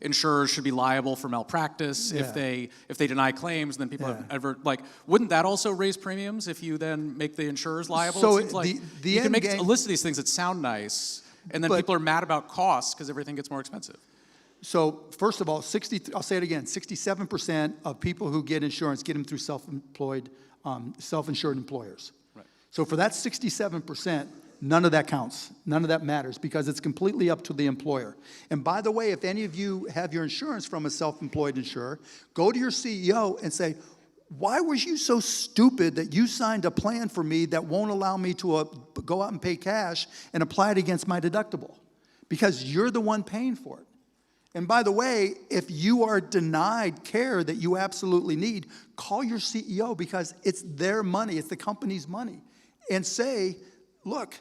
Insurers should be liable for malpractice if they deny claims. And then people have wouldn't that also raise premiums if you then make the insurers liable? So it seems like the you can end make game- a list of these things that sound nice, and then But- people are mad about costs because everything gets more expensive. So first of all, I'll say it again, 67% of people who get insurance get them through self-insured employers. Right. So for that 67%, none of that counts. None of that matters because it's completely up to the employer. And by the way, if any of you have your insurance from a self-employed insurer, go to your CEO and say, why were you so stupid that you signed a plan for me that won't allow me to go out and pay cash and apply it against my deductible? Because you're the one paying for it. And by the way, if you are denied care that you absolutely need, call your CEO because it's their money, it's the company's money, and say, look,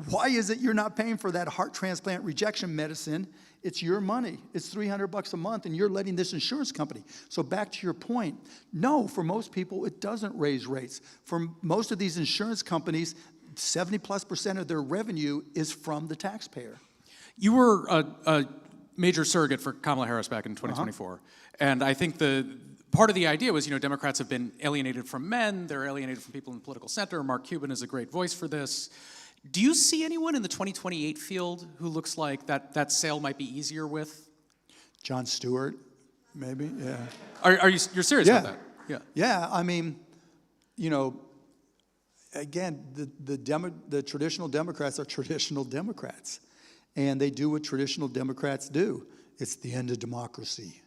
why is it you're not paying for that heart transplant rejection medicine? It's your money. It's $300 a month, and you're letting this insurance company. So back to your point, no, for most people, it doesn't raise rates. For most of these insurance companies, 70+% of their revenue is from the taxpayer. You were a major surrogate for Kamala Harris back in 2024. And I think part of the idea was, Democrats have been alienated from men, they're alienated from people in the political center. Mark Cuban is a great voice for this. Do you see anyone in the 2028 field who looks like that sale might be easier with? Jon Stewart, maybe, yeah. You're serious about that? Yeah. Yeah, I mean, again, the traditional Democrats are traditional Democrats. And they do what traditional Democrats do. It's the end of democracy.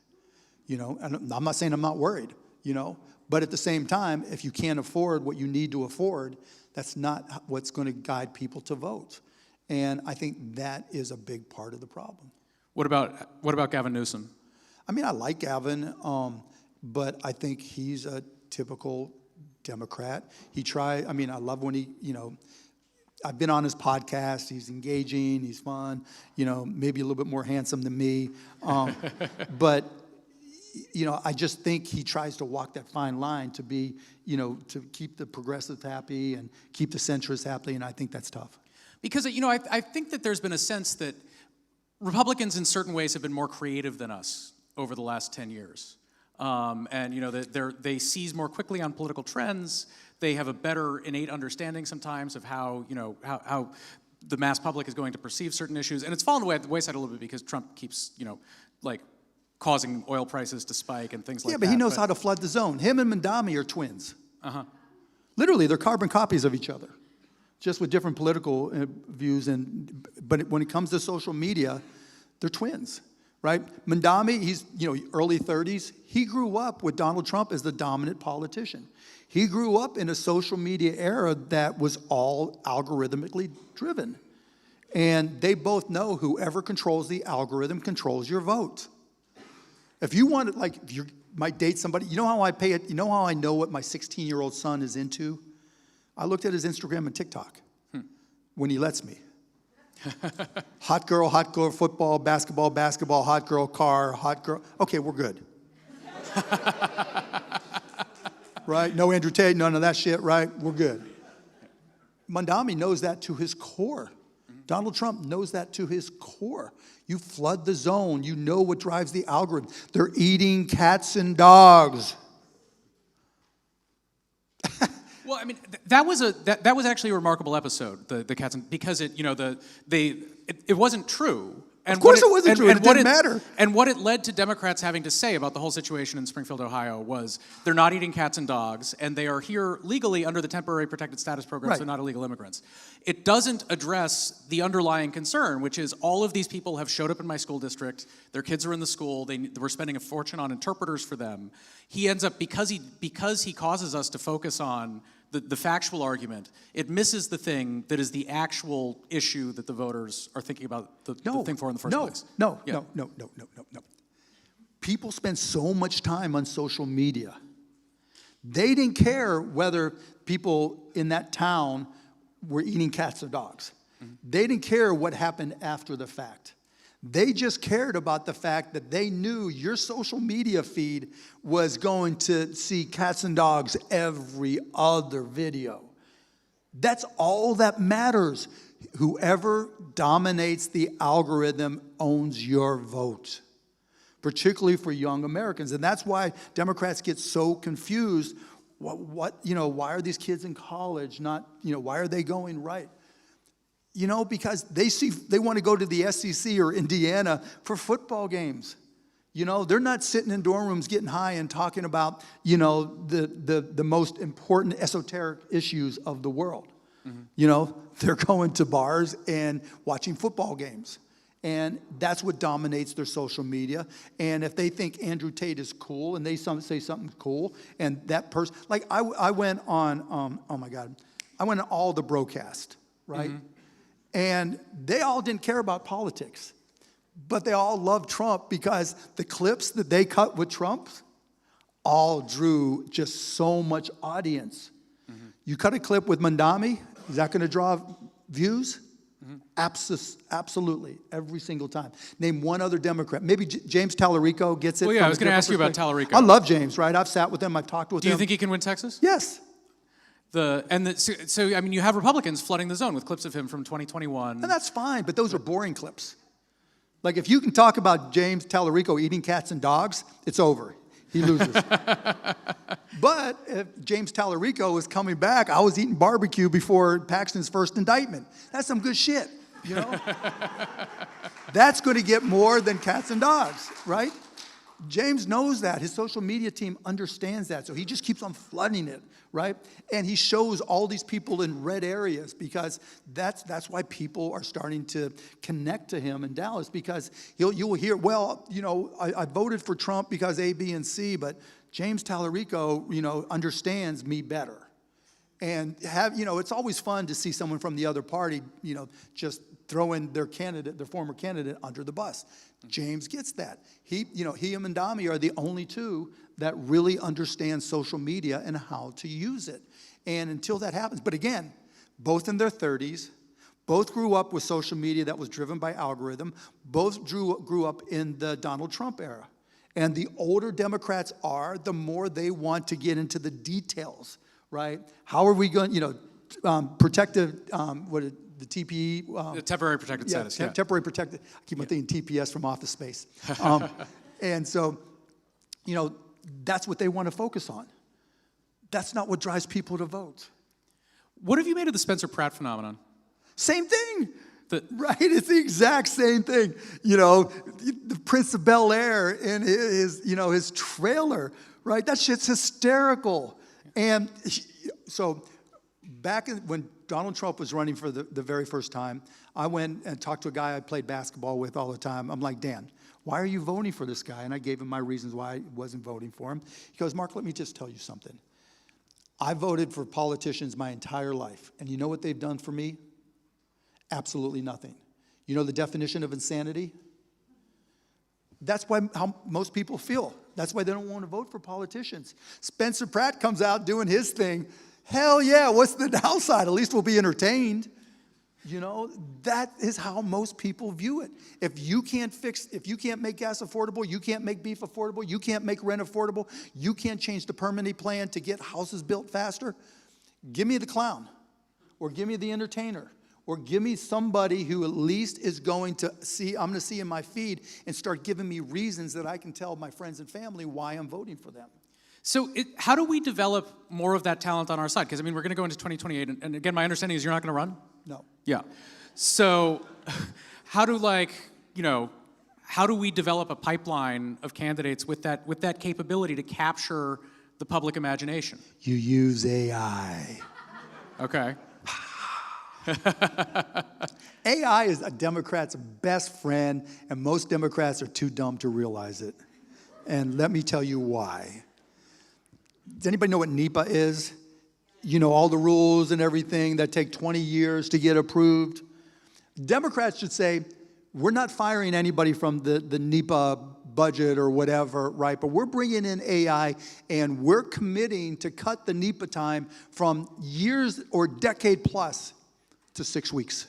And I'm not saying I'm not worried, but at the same time, if you can't afford what you need to afford, that's not what's going to guide people to vote. And I think that is a big part of the problem. What about Gavin Newsom? I mean, I like Gavin, but I think he's a typical Democrat. I love when he, I've been on his podcast. He's engaging. He's fun. Maybe a little bit more handsome than me. But, I just think he tries to walk that fine line to be, to keep the progressives happy and keep the centrists happy. And I think that's tough. Because, I think that there's been a sense that Republicans in certain ways have been more creative than us over the last 10 years. They seize more quickly on political trends. They have a better innate understanding sometimes of how the mass public is going to perceive certain issues. And it's fallen away at the wayside a little bit because Trump keeps, causing oil prices to spike and things like that. Yeah, but he knows how to flood the zone. Him and Mandami are twins. Uh-huh. Literally, they're carbon copies of each other, just with different political views. But when it comes to social media, they're twins. Right? Mandami, he's early 30s. He grew up with Donald Trump as the dominant politician. He grew up in a social media era that was all algorithmically driven. And they both know whoever controls the algorithm controls your vote. If you want to, if you might date somebody, you know how I pay it, you know how I know what my 16-year-old son is into? I looked at his Instagram and TikTok when he lets me. Hot girl, football, basketball, hot girl, car, hot girl. Okay, we're good. Right? No Andrew Tate, none of that shit, right? We're good. Mandami knows that to his core. Donald Trump knows that to his core. You flood the zone. You know what drives the algorithm. They're eating cats and dogs. Well, I mean, that was actually a remarkable episode, the cats, because it wasn't true. And of course it wasn't true. It didn't matter. And what it led to Democrats having to say about the whole situation in Springfield, Ohio, was they're not eating cats and dogs, and they are here legally under the temporary protected status program, so they're not illegal immigrants. It doesn't address the underlying concern, which is all of these people have showed up in my school district. Their kids are in the school. We're spending a fortune on interpreters for them. He ends up, because he causes us to focus on the factual argument, it misses the thing that is the actual issue that the voters are thinking about the thing for in the first place. No. People spend so much time on social media. They didn't care whether people in that town were eating cats or dogs. They didn't care what happened after the fact. They just cared about the fact that they knew your social media feed was going to see cats and dogs every other video. That's all that matters. Whoever dominates the algorithm owns your vote, particularly for young Americans. And that's why Democrats get so confused. Why are these kids in college not, why are they going right? Because they want to go to the SEC or Indiana for football games. They're not sitting in dorm rooms getting high and talking about, the most important esoteric issues of the world. They're going to bars and watching football games. And that's what dominates their social media. And if they think Andrew Tate is cool and they say something cool, and that person, like I went on, I went on all the broadcast, right? And they all didn't care about politics, but they all loved Trump because the clips that they cut with Trump all drew just so much audience. You cut a clip with Mandami, is that going to draw views? Absolutely, every single time. Name one other Democrat. Maybe James Tallarico gets it. Well, yeah, I was going to ask you about Tallarico. I love James, right? I've sat with him. I've talked with him. Do you think he can win Texas? Yes. So you have Republicans flooding the zone with clips of him from 2021. And that's fine, but those are boring clips. Like, if you can talk about James Tallarico eating cats and dogs, it's over. He loses. But if James Tallarico was coming back, I was eating barbecue before Paxton's first indictment. That's some good shit, That's going to get more than cats and dogs, right? James knows that. His social media team understands that. So he just keeps on flooding it, right? And he shows all these people in red areas because that's why people are starting to connect to him in Dallas, because you will hear, I voted for Trump because A, B, and C, but James Tallarico, understands me better. And it's always fun to see someone from the other party, just throwing their former candidate under the bus. James gets that. He and Mandami are the only two that really understand social media and how to use it. And until that happens, but again, both in their 30s, both grew up with social media that was driven by algorithm, both grew up in the Donald Trump era. And the older Democrats are, the more they want to get into the details, right? How are we going, protective, the TPE. The temporary protected status, temporary protected. I keep on thinking TPS from Office Space. And so, that's what they want to focus on. That's not what drives people to vote. What have you made of the Spencer Pratt phenomenon? Same thing. Right? It's the exact same thing. The Prince of Bel-Air and his trailer, right? That shit's hysterical. And so back when Donald Trump was running for the very first time, I went and talked to a guy I played basketball with all the time. I'm like, Dan, why are you voting for this guy? And I gave him my reasons why I wasn't voting for him. He goes, Mark, let me just tell you something. I voted for politicians my entire life. And you know what they've done for me? Absolutely nothing. You know the definition of insanity? That's how most people feel. That's why they don't want to vote for politicians. Spencer Pratt comes out doing his thing. Hell yeah, what's the downside? At least we'll be entertained. You know, that is how most people view it. If you can't make gas affordable, you can't make beef affordable, you can't make rent affordable, you can't change the permanent plan to get houses built faster, give me the clown, or give me the entertainer, or give me somebody who at least is going to see, I'm going to see in my feed and start giving me reasons that I can tell my friends and family why I'm voting for them. So how do we develop more of that talent on our side? Because, I mean, we're going to go into 2028, and again, my understanding is you're not going to run? No. Yeah. So how do we develop a pipeline of candidates with that capability to capture the public imagination? You use AI. Okay. AI is a Democrat's best friend, and most Democrats are too dumb to realize it. And let me tell you why. Does anybody know what NEPA is? You know, all the rules and everything that take 20 years to get approved. Democrats should say, we're not firing anybody from the NEPA budget or whatever, right? But we're bringing in AI, and we're committing to cut the NEPA time from years or decade plus to 6 weeks.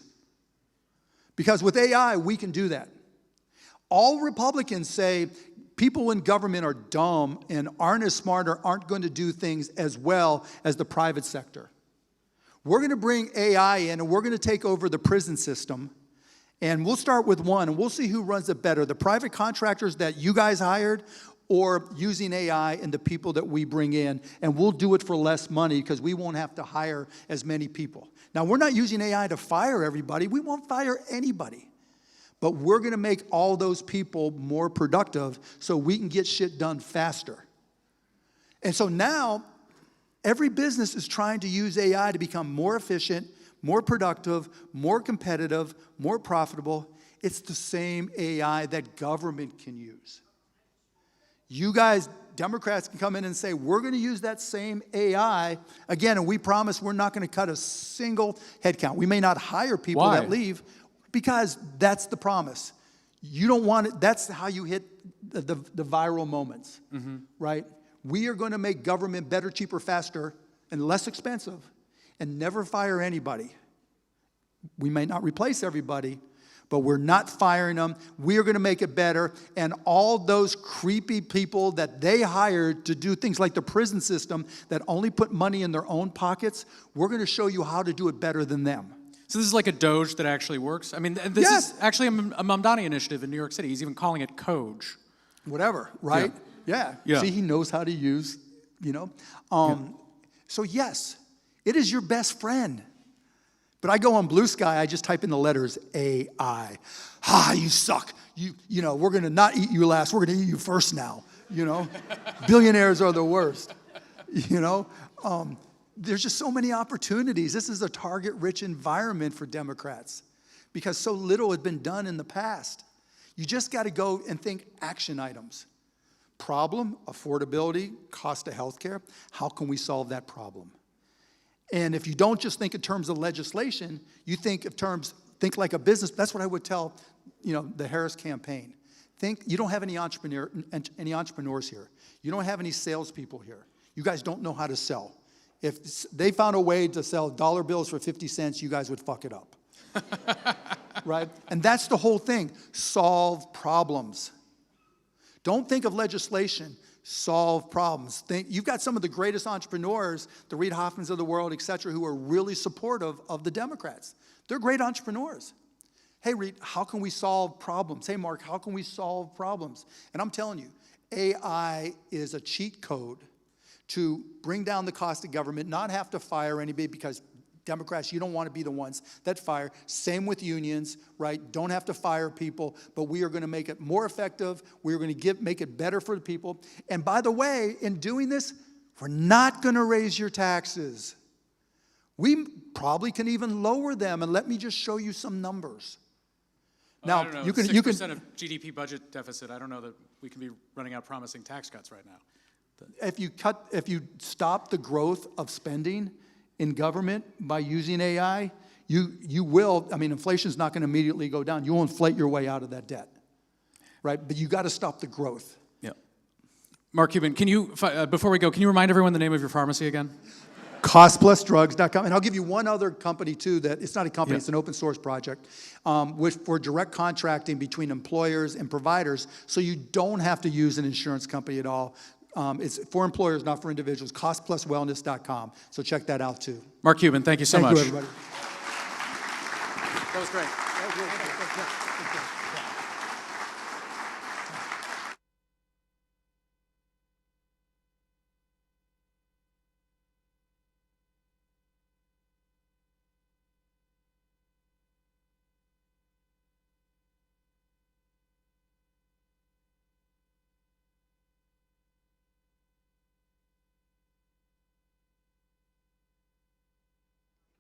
Because with AI, we can do that. All Republicans say people in government are dumb and aren't as smart or aren't going to do things as well as the private sector. We're going to bring AI in, and we're going to take over the prison system, and we'll start with one, and we'll see who runs it better, the private contractors that you guys hired or using AI and the people that we bring in, and we'll do it for less money because we won't have to hire as many people. Now, we're not using AI to fire everybody. We won't fire anybody. But we're going to make all those people more productive so we can get shit done faster. And so now, every business is trying to use AI to become more efficient, more productive, more competitive, more profitable. It's the same AI that government can use. You guys, Democrats, can come in and say, we're going to use that same AI. Again, and we promise we're not going to cut a single headcount. We may not hire people Why? that leave. Because that's the promise. You don't want it, that's how you hit the viral moments, right? We are going to make government better, cheaper, faster, and less expensive, and never fire anybody. We may not replace everybody, but we're not firing them. We are going to make it better, and all those creepy people that they hired to do things like the prison system that only put money in their own pockets, we're going to show you how to do it better than them. So this is like a Doge that actually works? I mean, this is actually a Mamdani initiative in New York City. He's even calling it Coj. Whatever, right? Yeah. See, he knows how to use, you know. So yes, it is your best friend. But I go on Blue Sky, I just type in the letters AI. You suck. You know, we're going to not eat you last. We're going to eat you first now, you know. Billionaires are the worst, you know. There's just so many opportunities. This is a target-rich environment for Democrats because so little has been done in the past. You just got to go and think action items. Problem, affordability, cost of health care. How can we solve that problem? And if you don't just think in terms of legislation, you think like a business. That's what I would tell, you know, the Harris campaign. You don't have any entrepreneurs here. You don't have any salespeople here. You guys don't know how to sell. If they found a way to sell dollar bills for 50 cents, you guys would fuck it up. Right? And that's the whole thing. Solve problems. Don't think of legislation. Solve problems. You've got some of the greatest entrepreneurs, the Reid Hoffmans of the world, et cetera, who are really supportive of the Democrats. They're great entrepreneurs. Hey, Reid, how can we solve problems? Hey, Mark, how can we solve problems? And I'm telling you, AI is a cheat code to bring down the cost of government, not have to fire anybody because Democrats, you don't want to be the ones that fire. Same with unions, right? Don't have to fire people, but we are going to make it more effective. We are going to make it better for the people. And by the way, in doing this, we're not going to raise your taxes. We probably can even lower them, and let me just show you some numbers. Now, I don't know, you can 6% of GDP budget deficit. I don't know that we can be running out promising tax cuts right now. If you stop the growth of spending in government by using AI, you will, I mean, inflation's not going to immediately go down. You'll inflate your way out of that debt, right? But you got to stop the growth. Yeah. Mark Cuban, can you, before we go, can you remind everyone the name of your pharmacy again? costplusdrugs.com. And I'll give you one other company too that it's not a company, Yeah. it's an open source project, which for direct contracting between employers and providers, so you don't have to use an insurance company at all. It's for employers, not for individuals. Costpluswellness.com. So check that out too. Mark Cuban, thank you so much. Thank you, everybody. That was great.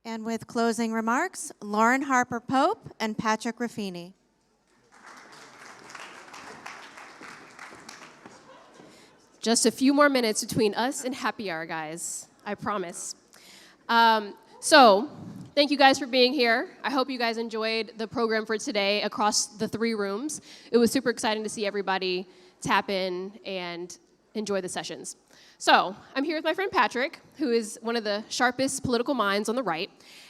And with closing remarks, Lauren Harper Pope and Patrick Raffini. Just a few more minutes between us and happy hour, guys. I promise. So, thank you guys for being here. I hope you guys enjoyed the program for today across the 3 rooms. It was super exciting to see everybody tap in and enjoy the sessions. So, I'm here with my friend Patrick, who is one of the sharpest political minds on the right.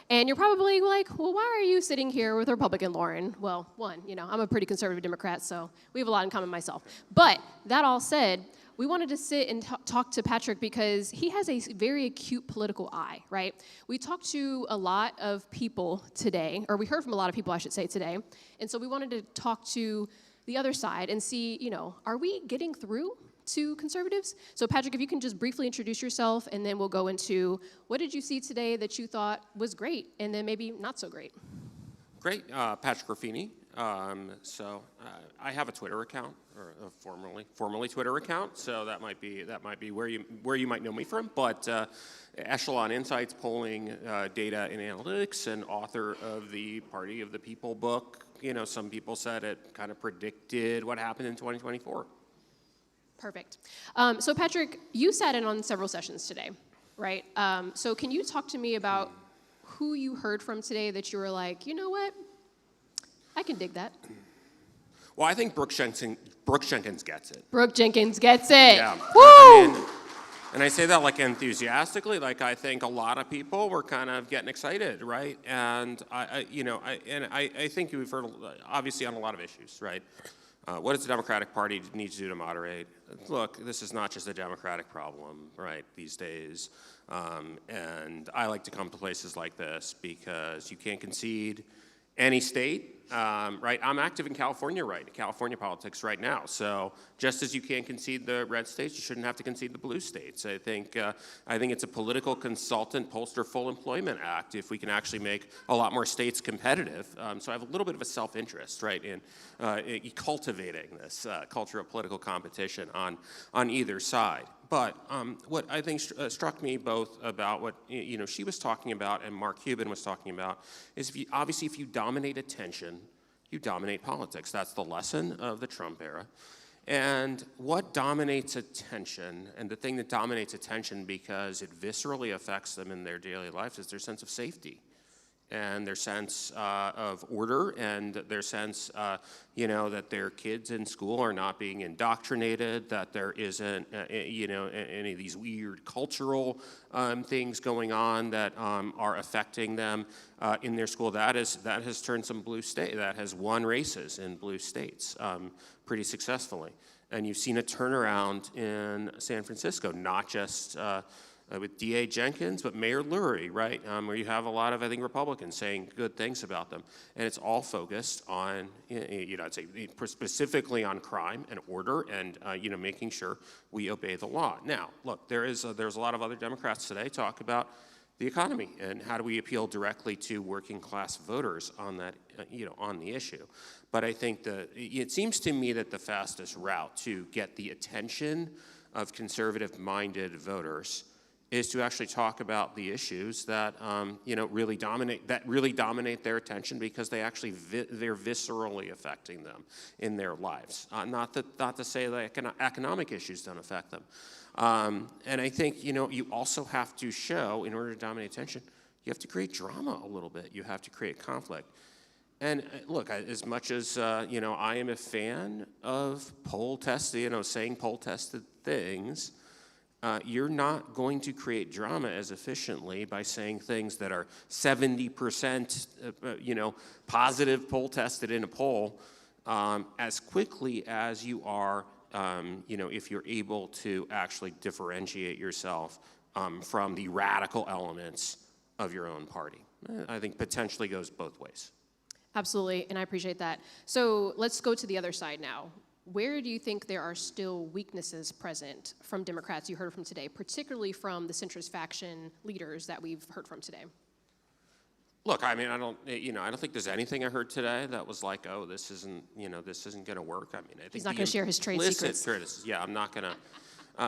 And you're probably like, well, why are you sitting here with Republican Lauren? Well, one, I'm a pretty conservative Democrat, so we have a lot in common myself. But that all said, we wanted to sit and talk to Patrick because he has a very acute political eye, right? We talked to a lot of people today, or we heard from a lot of people, I should say, today. And so we wanted to talk to the other side and see, are we getting through to conservatives? So Patrick, if you can just briefly introduce yourself, and then we'll go into what did you see today that you thought was great, and then maybe not so great. Great, Patrick Raffini. I have a Twitter account, or a formerly Twitter account. So that might be where you might know me from. But Echelon Insights polling, data and analytics, and author of the Party of the People book. Some people said it kind of predicted what happened in 2024. Perfect. So Patrick, you sat in on several sessions today, right? So can you talk to me about who you heard from today that you were like, you know what, I can dig that? Well, I think Brooke Jenkins gets it. Brooke Jenkins gets it. Yeah. Woo! And I say that like enthusiastically, like I think a lot of people were kind of getting excited, right? And I think we've heard obviously on a lot of issues, right? What does the Democratic Party need to do to moderate? Look, this is not just a Democratic problem, right, these days. And I like to come to places like this because you can't concede any state, right? I'm active in California, California politics right now. So just as you can't concede the red states, you shouldn't have to concede the blue states. I think it's a political consultant pollster full employment act if we can actually make a lot more states competitive. So I have a little bit of a self-interest, right, in cultivating this culture of political competition on either side. But what I think struck me both about what she was talking about and Mark Cuban was talking about is if you dominate attention, you dominate politics. That's the lesson of the Trump era. And what dominates attention, and the thing that dominates attention because it viscerally affects them in their daily lives, is their sense of safety and their sense of order, and their sense, that their kids in school are not being indoctrinated, that there isn't, any of these weird cultural things going on that are affecting them in their school. That has turned some blue state. That has won races in blue states pretty successfully. And you've seen a turnaround in San Francisco, not just with D.A. Jenkins, but Mayor Lurie, right, where you have a lot of, I think, Republicans saying good things about them. And it's all focused on, I'd say specifically on crime and order and, making sure we obey the law. Now, look, there's a lot of other Democrats today talk about the economy and how do we appeal directly to working class voters on that, on the issue. But I think it seems to me that the fastest route to get the attention of conservative-minded voters is to actually talk about the issues that really dominate their attention because they're viscerally affecting them in their lives. Not to say that economic issues don't affect them. And I think you also have to show, in order to dominate attention, you have to create drama a little bit. You have to create conflict. And look, as much as I am a fan of poll tested, saying poll tested things. you're not going to create drama as efficiently by saying things that are 70%, positive poll tested in a poll as quickly as you are, if you're able to actually differentiate yourself from the radical elements of your own party. I think potentially goes both ways. Absolutely, and I appreciate that. So let's go to the other side now. Where do you think there are still weaknesses present from Democrats you heard from today, particularly from the centrist faction leaders that we've heard from today? Look, I mean, I don't think there's anything I heard today that was like, oh, this isn't going to work. I mean, I think he's not going to share his trade secrets. Yeah, I'm not going to.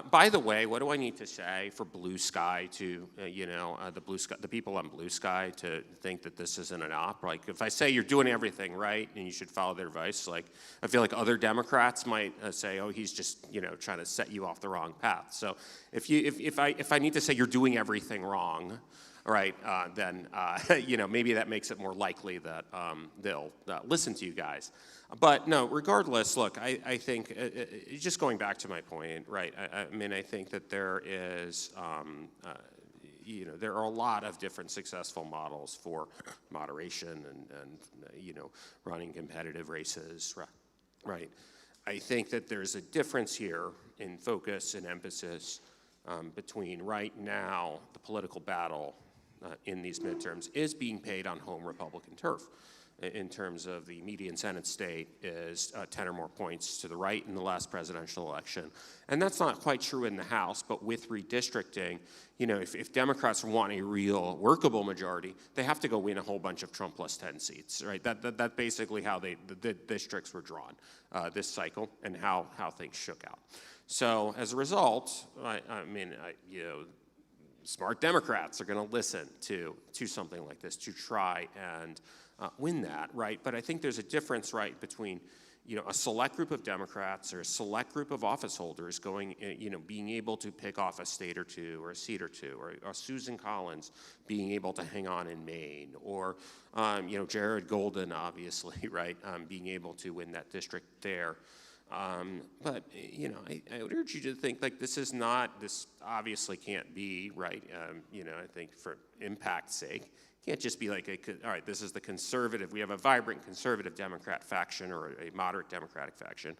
By the way, what do I need to say for Blue Sky to, the people on Blue Sky to think that this isn't an op? Like, if I say you're doing everything right and you should follow their advice, like, I feel like other Democrats might say, oh, he's just, trying to set you off the wrong path. So if I need to say you're doing everything wrong, right, then maybe that makes it more likely that they'll listen to you guys. But no, regardless, look, I think, just going back to my point, right, I mean, I think that there is, there are a lot of different successful models for moderation and running competitive races, right? I think that there's a difference here in focus and emphasis between right now, the political battle in these midterms is being paid on home Republican turf. In terms of the median Senate state is 10 or more points to the right in the last presidential election. And that's not quite true in the House, but with redistricting, if Democrats want a real workable majority, they have to go win a whole bunch of Trump plus 10 seats, right? That's basically how the districts were drawn this cycle and how things shook out. So as a result, smart Democrats are going to listen to something like this to try and win that, right? But I think there's a difference, right, between a select group of Democrats or a select group of office holders going, being able to pick off a state or two or a seat or two, or Susan Collins being able to hang on in Maine, or Jared Golden, obviously, right, being able to win that district there. But I would urge you to think like this obviously can't be, right? I think for impact's sake, can't just be like, all right, this is the conservative, we have a vibrant conservative Democrat faction or a moderate Democratic faction.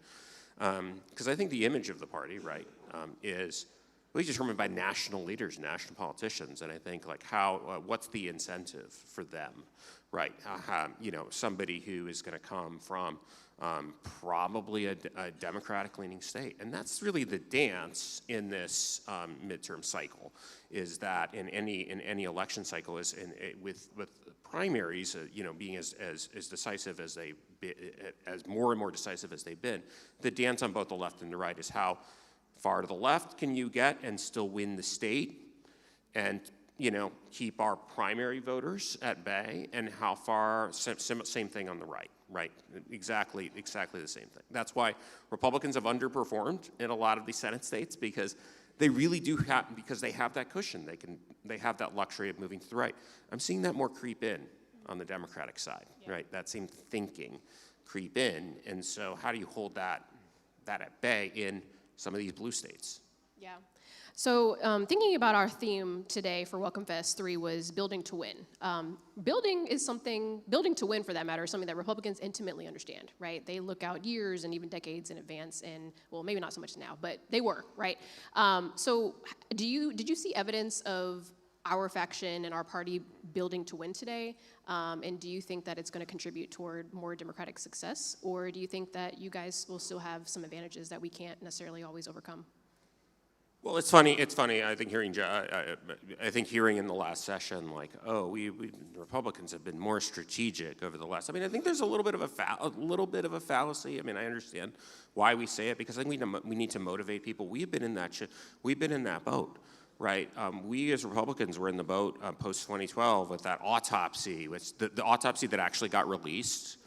Because I think the image of the party, right, is really determined by national leaders, national politicians, and I think like what's the incentive for them, right? Somebody who is going to come from probably a Democratic-leaning state. And that's really the dance in this midterm cycle, is that in any election cycle is with primaries, being as decisive as as more and more decisive as they've been, the dance on both the left and the right is how far to the left can you get and still win the state and keep our primary voters at bay, and how far, same thing on the right, exactly the same thing. That's why Republicans have underperformed in a lot of these Senate states, because they really do because they have that cushion, they have that luxury of moving to the right. I'm seeing that more creep in on the Democratic side, right? That same thinking creep in, and so how do you hold that at bay in some of these blue states? Yeah. So thinking about our theme today for WelcomeFest 3 was building to win. Building to win for that matter, is something that Republicans intimately understand, right? They look out years and even decades in advance, and well, maybe not so much now, but they were, right? So did you see evidence of our faction and our party building to win today? And do you think that it's going to contribute toward more Democratic success? Or do you think that you guys will still have some advantages that we can't necessarily always overcome? Well, it's funny. I think hearing in the last session, like, oh, we Republicans have been more strategic over the last. I mean, I think there's a little bit of a fallacy. I mean, I understand why we say it, because I think we need to motivate people. We've been in that boat, right? We as Republicans were in the boat post 2012 with that autopsy, which the autopsy that actually got released,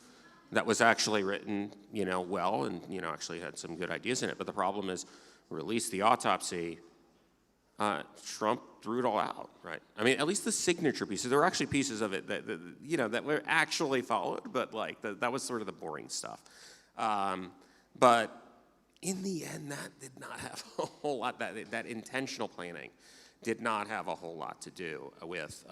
that was actually written, well, and actually had some good ideas in it. But the problem is, released the autopsy, Trump threw it all out, right? I mean, at least the signature pieces. There were actually pieces of it that were actually followed, but like that was sort of the boring stuff. But in the end, that did not have a whole lot, that intentional planning did not have a whole lot to do with,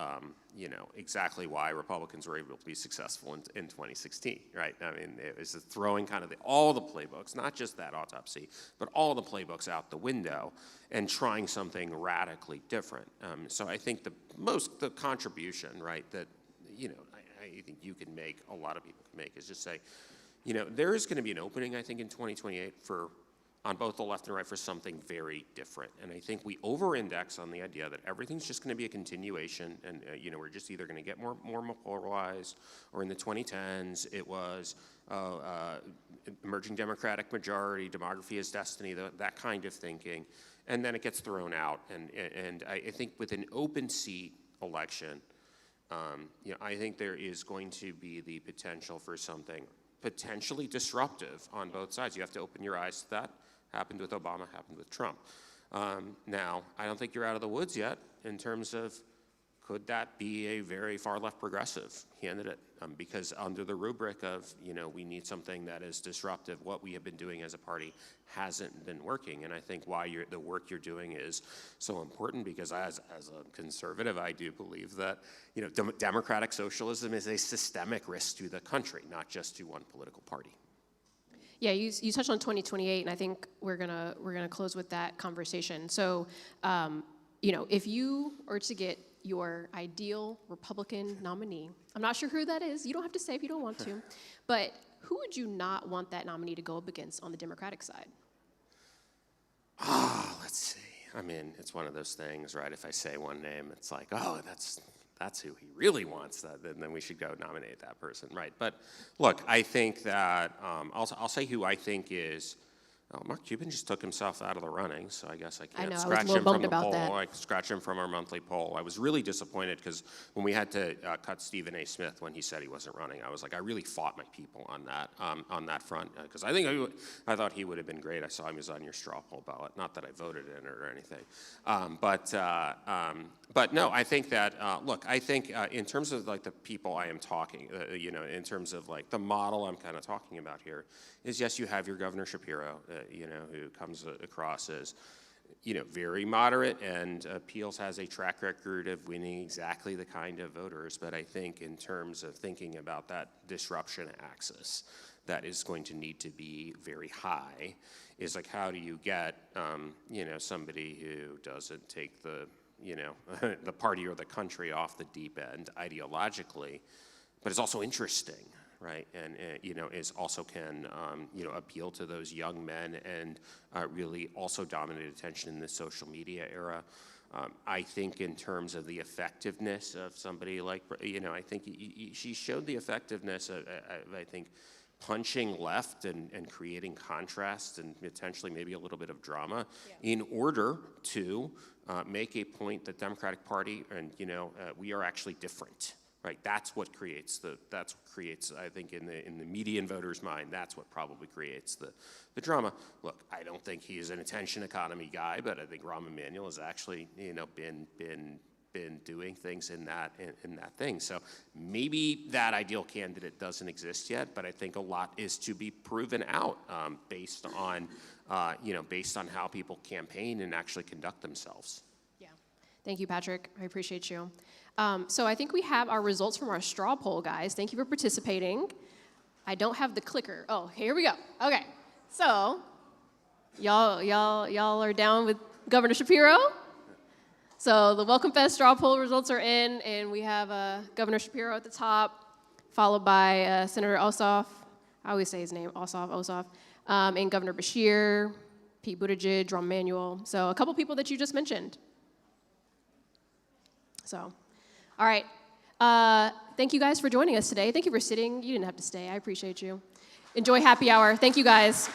exactly why Republicans were able to be successful in 2016, right? I mean, it was throwing kind of all the playbooks, not just that autopsy, but all the playbooks out the window and trying something radically different. So I think the contribution, right, that, I think you can make, a lot of people can make, is just say, there is going to be an opening, I think, in 2028 on both the left and right for something very different. And I think we over-index on the idea that everything's just going to be a continuation, and we're just either going to get more polarized, or in the 2010s it was emerging Democratic majority, demography is destiny, that kind of thinking, and then it gets thrown out. And I think with an open seat election, I think there is going to be the potential for something potentially disruptive on both sides. You have to open your eyes to that. Happened with Obama, happened with Trump. Now, I don't think you're out of the woods yet in terms of could that be a very far left progressive candidate? Because under the rubric of, we need something that is disruptive, what we have been doing as a party hasn't been working. And I think why the work you're doing is so important, because as a conservative, I do believe that, democratic socialism is a systemic risk to the country, not just to one political party. Yeah, you touched on 2028, and I think we're gonna close with that conversation. So, if you are to get your ideal Republican nominee, I'm not sure who that is. You don't have to say if you don't want to, but who would you not want that nominee to go up against on the Democratic side? Let's see. I mean, it's one of those things, right? If I say one name, it's like, oh, that's who he really wants, then we should go nominate that person, right? But look, I think that, I'll say who I think is, Mark Cuban just took himself out of the running, so I guess I can't scratch him from the poll. I can scratch him from our monthly poll. I was really disappointed because when we had to cut Stephen A. Smith when he said he wasn't running, I was like, I really fought my people on that front, because I thought he would have been great. I saw he was on your straw poll ballot. Not that I voted in it or anything, but no, I think that look, I think in terms of like the people I am talking, in terms of like the model I'm kind of talking about here, is yes, you have your Governor Shapiro, who comes across as, very moderate, and Peels has a track record of winning exactly the kind of voters. But I think in terms of thinking about that disruption axis, that is going to need to be very high, is like, how do you get, somebody who doesn't take the, the party or the country off the deep end ideologically, but is also interesting, right? And, is also can, appeal to those young men and really also dominate attention in the social media era. I think in terms of the effectiveness of somebody like, I think she showed the effectiveness of, I think, punching left and creating contrast and potentially maybe a little bit of drama in order to make a point that Democratic Party and, we are actually different. Right, that's what creates, I think, in the median voter's mind, that's what probably creates the drama. Look, I don't think he's an attention economy guy, but I think Rahm Emanuel has actually, been doing things in that thing. So maybe that ideal candidate doesn't exist yet, but I think a lot is to be proven out based on how people campaign and actually conduct themselves. Yeah, thank you, Patrick. I appreciate you. So I think we have our results from our straw poll, guys. Thank you for participating. I don't have the clicker. Oh, here we go. Okay, so y'all are down with Governor Shapiro? So the WelcomeFest straw poll results are in, and we have Governor Shapiro at the top, followed by Senator Ossoff. I always say his name, Ossoff, and Governor Beshear, Pete Buttigieg, Rahm Emanuel. So a couple people that you just mentioned. So. All right. Thank you guys for joining us today. Thank you for sitting. You didn't have to stay. I appreciate you. Enjoy happy hour. Thank you guys.